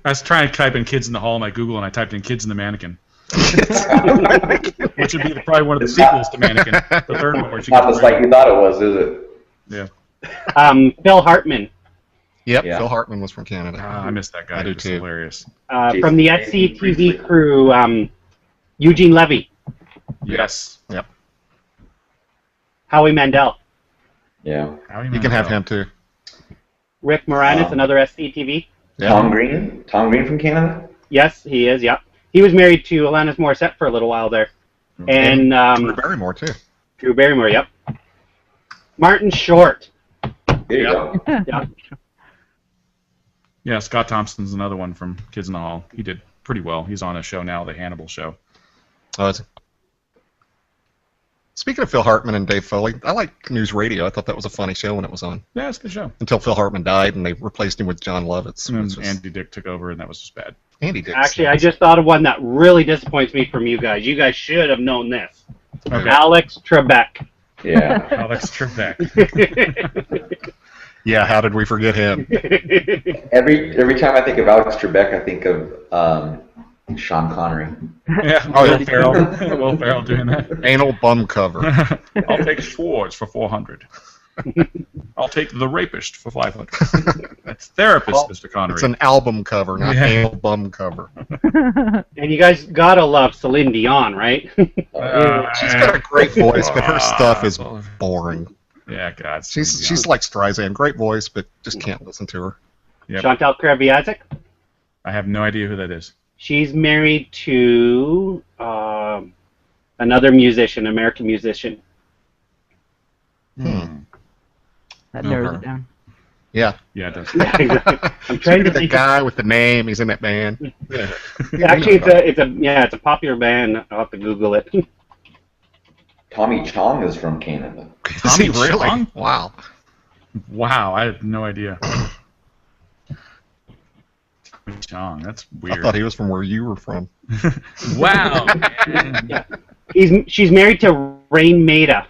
I was trying to type in Kids in the Hall in my Google, and I typed in Kids in the Mannequin. Which would be probably one of the sequels to Mannequin. The third one where she Not gets just like you thought it was, is it? Yeah. Phil Hartman. Yep. Yeah. Phil Hartman was from Canada. I missed that guy. I do He was too. hilarious. From the SCTV crew, Eugene Levy. Yes. Yep. Howie Mandel. Yeah. You can have him too. Rick Moranis, another SCTV. Yeah. Tom Green from Canada? Yes, he is, yeah. He was married to Alanis Morissette for a little while there. And Drew Barrymore too. Drew Barrymore, yep. Martin Short. There you go. Yeah. Yeah, Scott Thompson's another one from Kids in the Hall. He did pretty well. He's on a show now, The Hannibal Show. Oh, is it? Speaking of Phil Hartman and Dave Foley, I like News Radio. I thought that was a funny show when it was on. Yeah, it's a good show. Until Phil Hartman died and they replaced him with John Lovitz. And which then was- Andy Dick took over, and that was just bad. Andy Dick. Actually, I just thought of one that really disappoints me from you guys. You guys should have known this. Okay. Alex Trebek. Yeah. Alex Trebek. Yeah, how did we forget him? Every time I think of Alex Trebek, I think of Sean Connery. Yeah, Will Ferrell. Will Ferrell doing that. Anal bum cover. I'll take Schwartz for 400. I'll take The Rapist for 500. That's therapist, Mr. Connery. It's an album cover, not anal bum cover. And you guys gotta love Celine Dion, right? She's got a great voice, but her stuff is boring. Yeah, God. She's like Streisand, great voice, but just can't listen to her. Yep. Chantal Kreviazek. I have no idea who that is. She's married to another musician, American musician. That narrows it down. Yeah. Yeah, it does. Yeah, exactly. I'm trying to the think. guy with the name. He's in that band. Yeah. Actually, it's a popular band. I'll have to Google it. Tommy Chong is from Canada. Is he Tommy really? Chong? Wow. Wow, I had no idea. Tommy Chong, that's weird. I thought he was from where you were from. Wow. Yeah. She's married to Rain Maida,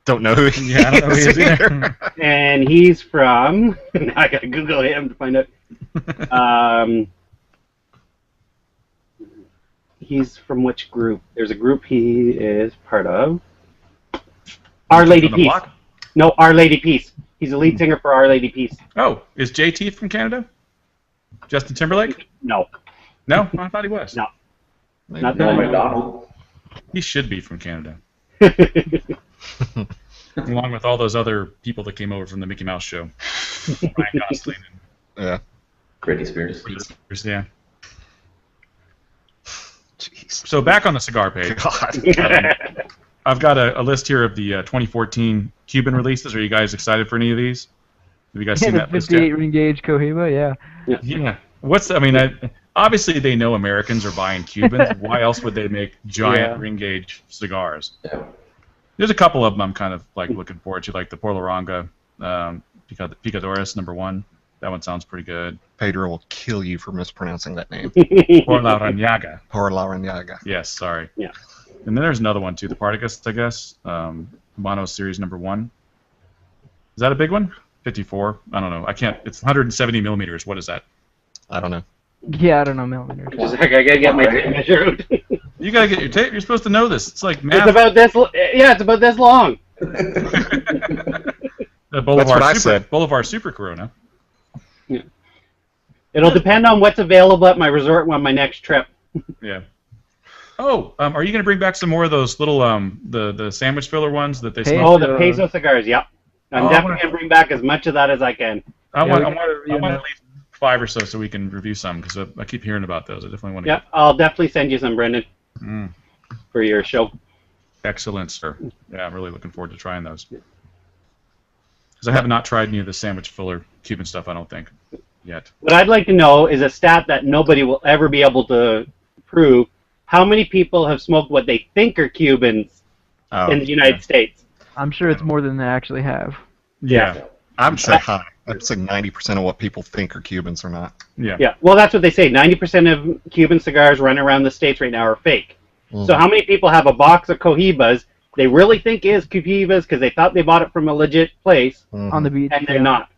Don't know who he Yeah, I don't know who he is either. either. and he's from. Now I gotta Google him to find out. He's from which group? There's a group he is part of. Our Lady On the Peace. block? No, Our Lady Peace. He's the lead singer for Our Lady Peace. Oh, is JT from Canada? Justin Timberlake? No, No? I thought he was. No. Maybe. not Norm that. Macdonald. He should be from Canada. Along with all those other people that came over from the Mickey Mouse show. Ryan Gosling Yeah. Britney Spears. and yeah. Jeez. So back on the cigar page. God. I've got a list here of the 2014 Cuban releases. Are you guys excited for any of these? Have you guys seen the that list 58 yet? ring gauge Cohiba, yeah. Yeah. Obviously they know Americans are buying Cubans. Why else would they make giant ring gauge cigars? Yeah. There's a couple of them I'm kind of like looking forward to, like the Porlaranga, Picadores #1. That one sounds pretty good. Pedro will kill you for mispronouncing that name. Porlaranaga. Porlaranaga. Yes, sorry. Yeah. And then there's another one too, the Partagas, I guess. Habanos series #1. Is that a big one? 54. I don't know. I can't. It's 170 millimeters. What is that? I don't know. Yeah, I don't know millimeters. Just like, I gotta get my tape measure. You gotta get your tape. You're supposed to know this. It's like math. It's about this. Yeah, it's about this long. That's what I said. Boulevard Super Corona. It'll depend on what's available at my resort on my next trip. Yeah. Oh, are you gonna bring back some more of those little the sandwich filler ones that they Hey, smoke? Oh, the peso cigars. Yep. I'm definitely gonna bring back as much of that as I can. I Yeah, want we at gotta review that. least 5 or so we can review some because I keep hearing about those. I definitely want to. Yep. I'll definitely send you some, Brendan, Mm, for your show. excellent, sir. Yeah, I'm really looking forward to trying those. Because I have not tried any of the sandwich filler Cuban stuff. I don't think yet. What I'd like to know is a stat that nobody will ever be able to prove. How many people have smoked what they think are Cubans Oh, in the United States? I'm sure it's more than they actually have. Yeah. I would say high. I'd say 90% of what people think are Cubans are not. Yeah. Yeah. Well, that's what they say. 90% of Cuban cigars running around the States right now are fake. So how many people have a box of Cohibas they really think is Cohibas because they thought they bought it from a legit place, On the beach. and they're not?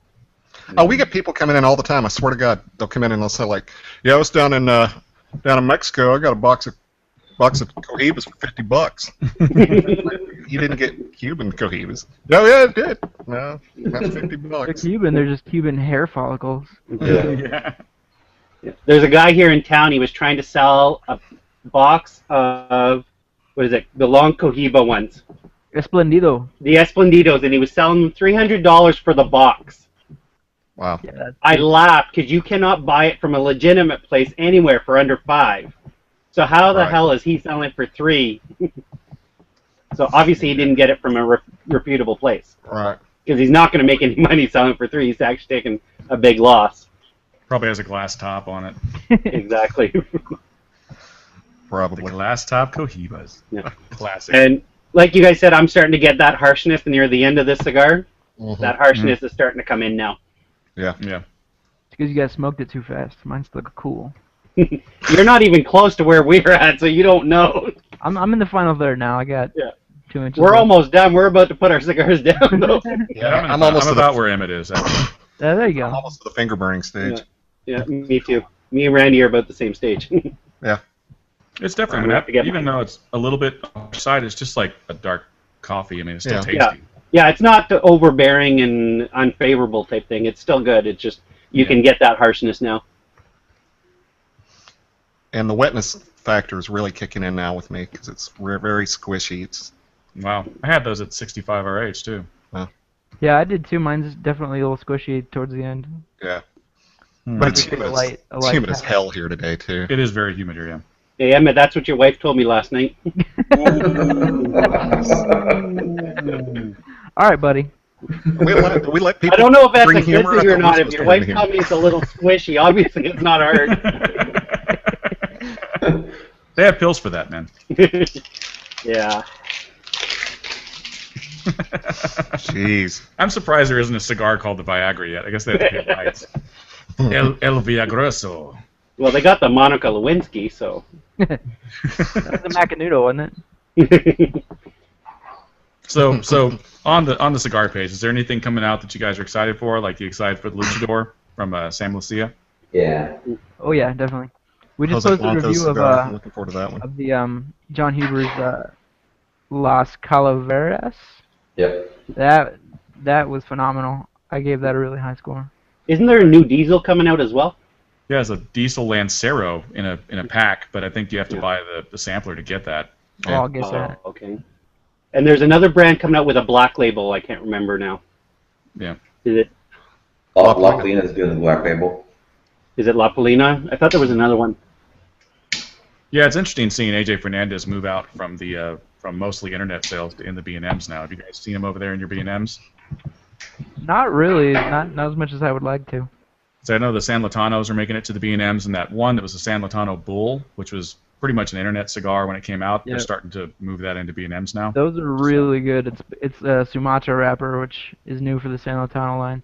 Oh, we get people coming in all the time. I swear to God, they'll come in and they'll say like, "Yeah, I was down in Mexico. I got a box of Cohibas for $50." You didn't get Cuban Cohibas. No, yeah, I did. No, that's $50. They're Cuban. They're just Cuban hair follicles. Yeah. There's a guy here in town. He was trying to sell a box of the long Cohiba ones, Esplendido. the Esplendidos, and he was selling them $300 for the box. Wow. Yeah, that's I laughed because you cannot buy it from a legitimate place anywhere for under $5. So how the Right. hell is he selling it for $3? So obviously he didn't get it from a reputable place Right. because he's not going to make any money selling it for $3. He's actually taking a big loss. Probably has a glass top on it. Exactly. The Probably. glass top Cohibas. Yeah. Classic. And like you guys said, I'm starting to get that harshness near the end of this cigar. Mhm. That harshness is starting to come in now. Yeah. Yeah. It's because you guys smoked it too fast. Mine's still cool. You're not even close to where we're at, so you don't know. I'm in the final third now. I got Yeah. 2 inches. We're left. almost done. We're about to put our cigars down, though. Yeah, I'm almost to about the, where Emmett is. Actually. There you I'm go. almost to the finger burning stage. Yeah, me too. Me and Randy are about the same stage. It's definitely, I'm gonna have to get even mine. though it's a little bit offside, it's just like a dark coffee. I mean, it's still Yeah. tasty. Yeah. Yeah, it's not the overbearing and unfavorable type thing. It's still good. It's just you can get that harshness now. And the wetness factor is really kicking in now with me because it's very squishy. It's Wow. I had those at 65 RH, too. Yeah, I did too. Mine's definitely a little squishy towards the end. Yeah. Hmm. But it's Give it humid, a light humid as pack. hell here today, too. It is very humid here, yeah. Hey, Emmett, that's what your wife told me last night. All right, buddy. Do we let people I don't know if that's bring a good humor? thing I or thought not. we're If supposed your to wife bring tells me it's a little squishy, obviously it's not hard. They have pills for that, man. Yeah. Jeez. I'm surprised there isn't a cigar called the Viagra yet. I guess they have to get rights. El Viagroso. Well, they got the Monica Lewinsky, so. That was the Macanudo, wasn't it? So on the cigar page, is there anything coming out that you guys are excited for? Like you excited for the Luchador from Sam Lucia? Yeah. Oh yeah, definitely. We just Jose posted a Blanco's review cigar. I'm of looking forward to that one. the John Huber's Las Calaveras. Yep. That was phenomenal. I gave that a really high score. Isn't there a new diesel coming out as well? Yeah, it's a diesel Lancero in a pack, but I think you have to buy the sampler to get that. Oh, I'll get that. Okay. And there's another brand coming out with a black label. I can't remember now. Yeah. Is it La Polina's doing the black label. La Polina? I thought there was another one. Yeah, it's interesting seeing AJ Fernandez move out from the from mostly internet sales to in the B&Ms now. Have you guys seen him over there in your B&Ms? Not really. Not as much as I would like to. So I know the San Latanos are making it to the B&Ms, and that one that was the San Latano Bull, which was pretty much an internet cigar when it came out. They're starting to move that into B&Ms now. Those are really good. It's a Sumatra wrapper, which is new for the San Lotano line.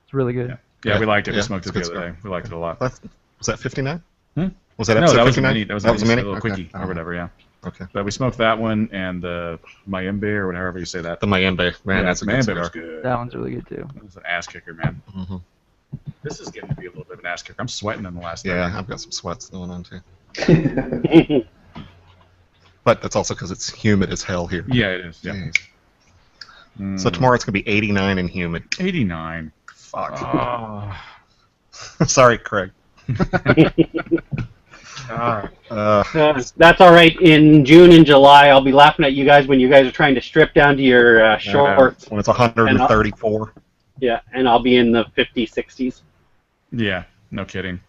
It's really good. Yeah, we liked it. We Yeah, smoked it the other day. We liked it a lot. Was that 59? Hmm? Was that No, episode that was 59? a mini. That was a mini? little Okay. quickie or whatever, yeah. Okay. But we smoked that one and the Mayembe or whatever you say that. The Mayembe. Man, Yeah, that's a good Mayembe cigar. was good. That one's really good too. It was an ass kicker, man. Mm-hmm. This is getting to be a little bit of an ass kicker. I'm sweating in the last Yeah, thing. I've got some sweats going on, too. But that's also because it's humid as hell here. Yeah, it is. Yeah. Jeez. Mm. So tomorrow it's going to be 89 and humid. 89. Fuck. Oh. Sorry, Craig. That's all right. In June and July, I'll be laughing at you guys when you guys are trying to strip down to your shorts. When it's 134. Yeah, and I'll be in the 50s, 60s. Yeah, no kidding.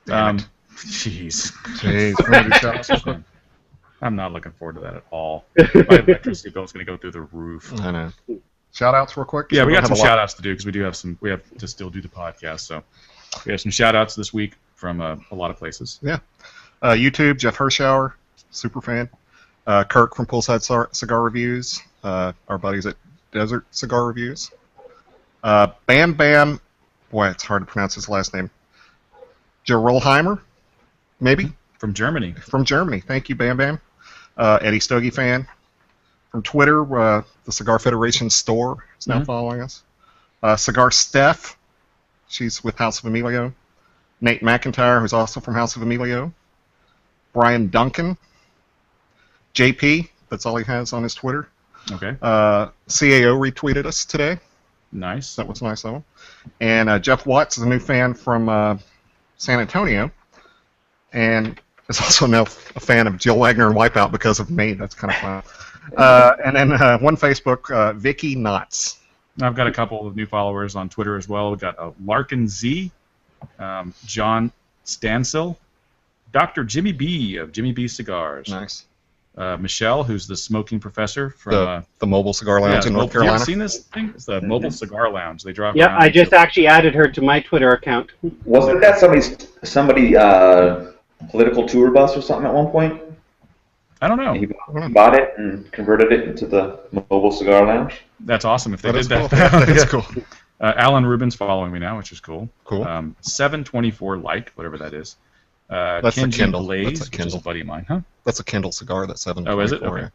Damn it. Jeez. Jeez. We're gonna do shout-outs? I'm not looking forward to that at all. My electricity bill is going to go through the roof. I know. Shout-outs real quick? Yeah, we got don't some have a lot. shout-outs to do because we have to still do the podcast. So we have some shout-outs this week from a lot of places. Yeah. YouTube, Jeff Hirschauer, super fan. Kirk from Poolside Cigar Reviews. Our buddies at Desert Cigar Reviews. Bam Bam. Boy, it's hard to pronounce his last name. Gerolheimer, maybe? From Germany. From Germany. Thank you, Bam Bam. Eddie Stogie fan. From Twitter, the Cigar Federation store is now following us. Cigar Steph. She's with House of Emilio. Nate McIntyre, who's also from House of Emilio. Brian Duncan. JP, that's all he has on his Twitter. Okay. CAO retweeted us today. Nice. That was nice of him. And Jeff Watts is a new fan from San Antonio. And is also now a fan of Jill Wagner and Wipeout because of me. That's kind of fun. And then one Facebook, Vicky Knotts. I've got a couple of new followers on Twitter as well. We've got Larkin Z, John Stansel, Dr. Jimmy B of Jimmy B Cigars. Nice. Michelle, who's the smoking professor from the Mobile Cigar Lounge in North Carolina. Have you seen this thing? It's the Mobile Cigar Lounge. They drive Yeah, around. I just actually added her to my Twitter account. Wasn't that somebody political tour bus or something at one point? I don't know. He bought it and converted it into the Mobile Cigar Lounge. That's awesome if they did Cool. that. That's cool. Alan Rubin's following me now, which is cool. Cool. 724 Light, whatever that is. That's a Kenji Kindle. Blaze, That's a which is Kindle. a buddy of mine, huh? That's a Kindle cigar, that's 7. Oh, is it? Okay.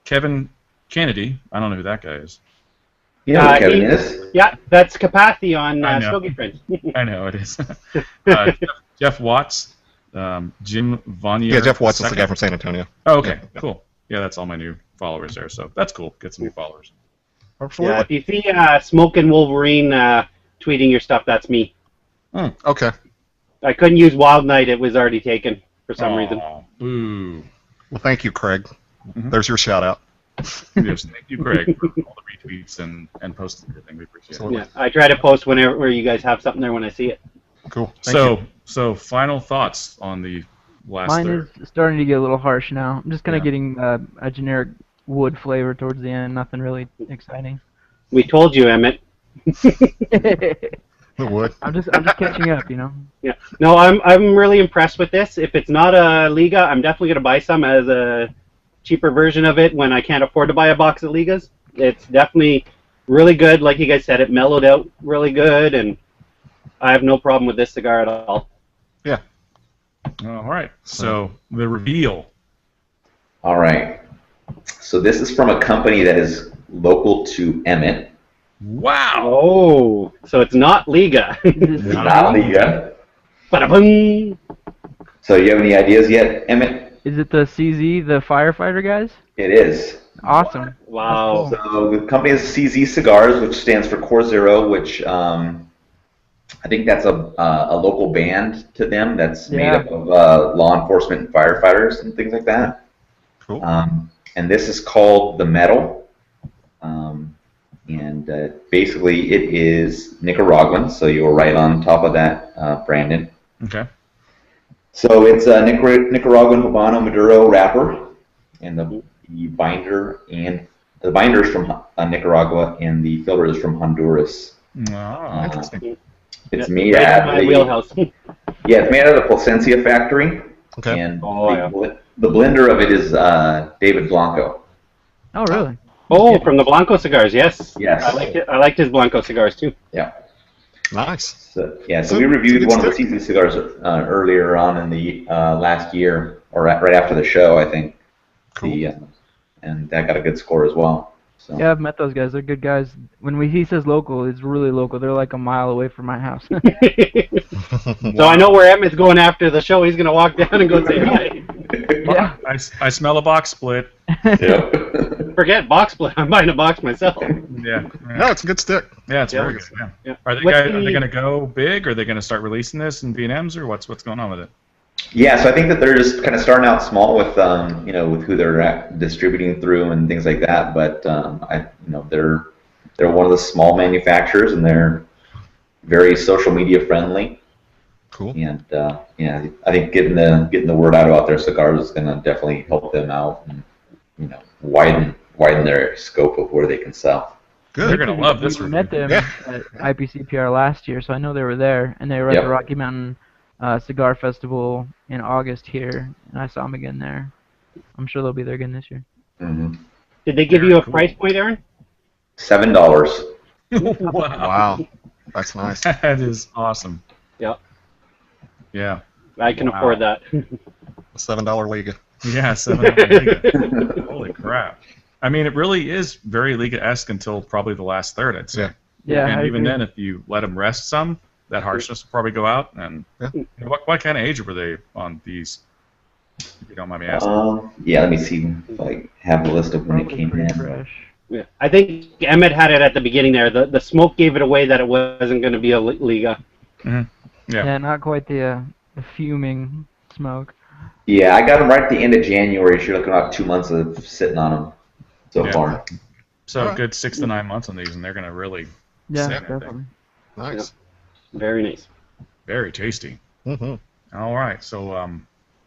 Kevin Kennedy, I don't know who that guy is. You know who Kevin is? Yeah, that's Kapathy on I know. Stogie Friends. I know it is. Jeff Watts, Jim Vanier. Yeah, Jeff Watts is the II. guy from San Antonio. Oh, okay, Yeah. cool. Yeah, that's all my new followers there, so that's cool. Get some new followers. Absolutely. Yeah, if you see Smokin' Wolverine tweeting your stuff, that's me. Okay. I couldn't use Wild Night; it was already taken for some reason. Boo. Well, thank you, Craig. There's your shout-out. Yes, thank you, Greg, for all the retweets and posts and everything. We appreciate it. Yeah, I try to post whenever you guys have something there when I see it. Cool. Thank you. So final thoughts on the last Mine third. is starting to get a little harsh now. I'm just kind of Yeah. getting a generic wood flavor towards the end. Nothing really exciting. We told you, Emmett. It would. I'm just catching up, you know. Yeah. No, I'm really impressed with this. If it's not a Liga, I'm definitely gonna buy some as a cheaper version of it when I can't afford to buy a box of Ligas. It's definitely really good. Like you guys said, it mellowed out really good, and I have no problem with this cigar at all. Yeah. All right. So the reveal. All right. So this is from a company that is local to Emmett. Wow. Oh, so it's not Liga. It's not Liga. Ba-da-boom. So you have any ideas yet, Emmett? Is it the CZ, the firefighter guys? It is. Awesome. Wow. So the company is CZ Cigars, which stands for Core Zero, which I think that's a local band to them that's made up of law enforcement and firefighters and things like that. Cool. And this is called the Metal. And basically it is Nicaraguan, so you're right on top of that, Brandon. Okay. So it's a Nicaraguan Habano Maduro wrapper, and the binder is from Nicaragua, and the filter is from Honduras. Oh, interesting. It's made Right at in my wheelhouse. Yeah, it's made at the Placencia factory, Okay. and Oh, the blender of it is David Blanco. Oh, really? Oh, from the Blanco cigars, yes. Yes. I liked his Blanco cigars too. Yeah. Nice. So, yeah, so So we it's a reviewed good one of the stick. CZ cigars earlier on in the last year, or right after the show, I think. Cool. And that got a good score as well. So. Yeah, I've met those guys. They're good guys. When he says local, it's really local. They're like a mile away from my house. So I know where Emmett's going after the show. He's going to walk down and go say hi. Yeah. I smell a box split. Yeah. Forget box split. I'm buying a box myself. Yeah. No, it's a good stick. Yeah, it's Yeah. very good. Yeah. Yeah. Are they What's going the- to go big? Are they going to start releasing this in V&Ms, or what's going on with it? Yeah, so I think that they're just kind of starting out small with with who they're distributing through and things like that. But they're one of the small manufacturers, and they're very social media friendly. Cool. And I think getting the word out about their cigars is going to definitely help them out and widen their scope of where they can sell. They're Good. going to love this We review. met them Yeah. at IPCPR last year, so I know they were there, and they were at Yep. the Rocky Mountain Cigar Festival in August here, and I saw them again there. I'm sure they'll be there again this year. Mm-hmm. Did they give you a price point, Aaron? $7. Wow. Wow. That's nice. That is awesome. Yep. Yeah. I can Wow. afford that. A $7 Liga. Yeah, $7. Holy crap. I mean, it really is very Liga-esque until probably the last third, I'd say. Yeah. Yeah, And I even agree. then, if you let them rest some, that harshness will probably go out. And Yeah. what kind of age were they on these? If you don't mind me asking. Yeah, let me see if I have the list of when it Probably came pretty in. fresh. Yeah. I think Emmett had it at the beginning there. The smoke gave it away that it wasn't going to be a Liga. Yeah. Yeah, not quite the fuming smoke. Yeah, I got them right at the end of January. So you're looking at about 2 months of sitting on them so Yeah. far. So a Alright. good 6 to 9 months on these, and they're going to really Yeah, sit, I think. definitely. Nice. Very nice. Very tasty. Mm-hmm. All right. So,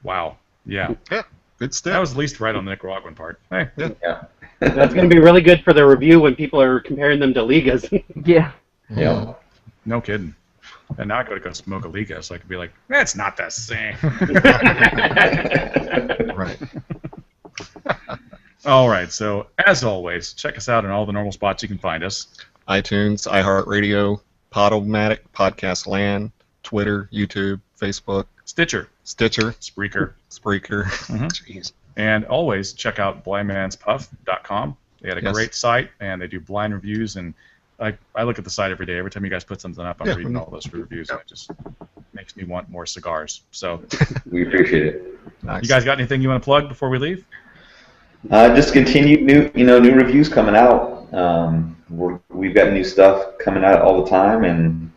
wow. Yeah. Yeah. Good stick. That was at least right on the Nicaraguan part. Hey. Yeah. That's going to be really good for the review when people are comparing them to Ligas. Yeah. Yeah. No kidding. And now I gotta go smoke a Liga, so I could be like, it's not the same. Right. All right. So as always, check us out in all the normal spots you can find us. iTunes, iHeartRadio, Podomatic, Podcast Land, Twitter, YouTube, Facebook, Stitcher, Stitcher, Spreaker, Spreaker. Mhm. Jeez. and always check out blindmanspuff.com. They had a Yes. great site, and they do blind reviews. And I look at the site every day. Every time you guys put something up, I'm Yeah. reading all those reviews, and it just makes me want more cigars. So, We appreciate it. Nice. you guys got anything you want to plug before we leave? Just continued new reviews coming out. We've got new stuff coming out all the time, and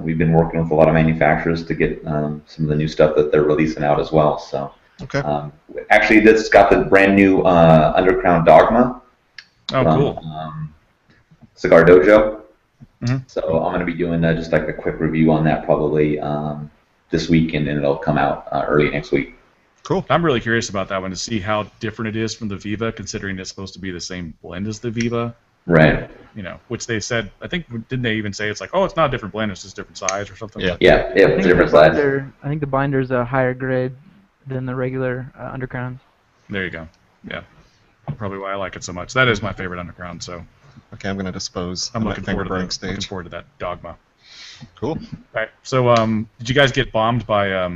we've been working with a lot of manufacturers to get some of the new stuff that they're releasing out as well. So Okay. Actually, this got the brand new Underground Dogma. Oh, from, cool. Cigar Dojo. Mm-hmm. So I'm going to be doing just like a quick review on that probably this week, and then it'll come out early next week. Cool. I'm really curious about that one to see how different it is from the Viva, considering it's supposed to be the same blend as the Viva. Right. You know, which they said, I think, didn't they even say it's like, oh, it's not a different blend, it's just different size or something? Yeah. Yeah, it's a different size. I think the binder's a higher grade than the regular Underground. There you go. Yeah. Probably why I like it so much. That is my favorite Underground, so Okay, I'm going to dispose. I'm on looking that forward, finger burning looking stage. forward to that Dogma. Cool. All right. So, did you guys get bombed by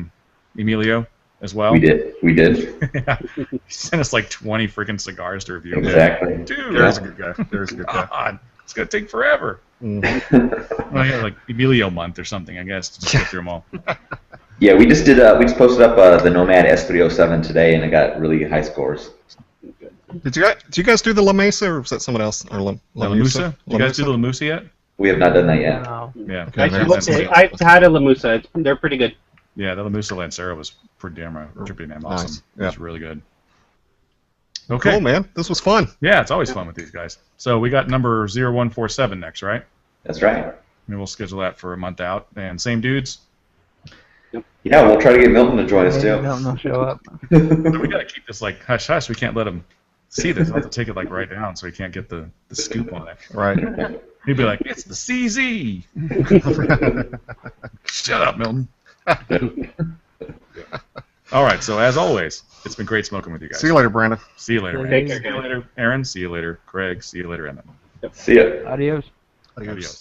Emilio as well? We did. Yeah. He sent us like 20 freaking cigars to review. Exactly. Dude, There's a good guy. There's a good guy. God, it's going to take forever. Mm. Well, yeah, like Emilio month or something, I guess, to just get through them all. Yeah, we just did. We just posted up the Nomad S307 today, and it got really high scores. Did you guys do the La Mesa, or was that someone else? Or La Musa? You guys do the La Musa yet? We have not done that yet. No. Yeah. Okay, I've had a La Musa. They're pretty good. Yeah, the La Musa Lancero was pretty damn awesome. Nice. It was really good. Okay. Cool, man. This was fun. Yeah, it's always fun with these guys. So we got number 0147 next, right? That's right. And we'll schedule that for a month out. And same dudes? Yeah, we'll try to get Milton to join us too. Milton will show up. So we got to keep this like hush hush. We can't let him see this. I'll have to take it like right down so he can't get the scoop on it. Right. He'd be like, it's the CZ. Shut up, Milton. All right, so as always, it's been great smoking with you guys. See you later, Brandon. See you later, Take Randy. See you later, Aaron. See you later, Craig. See you later, Emmett. See ya. Adios. Adios.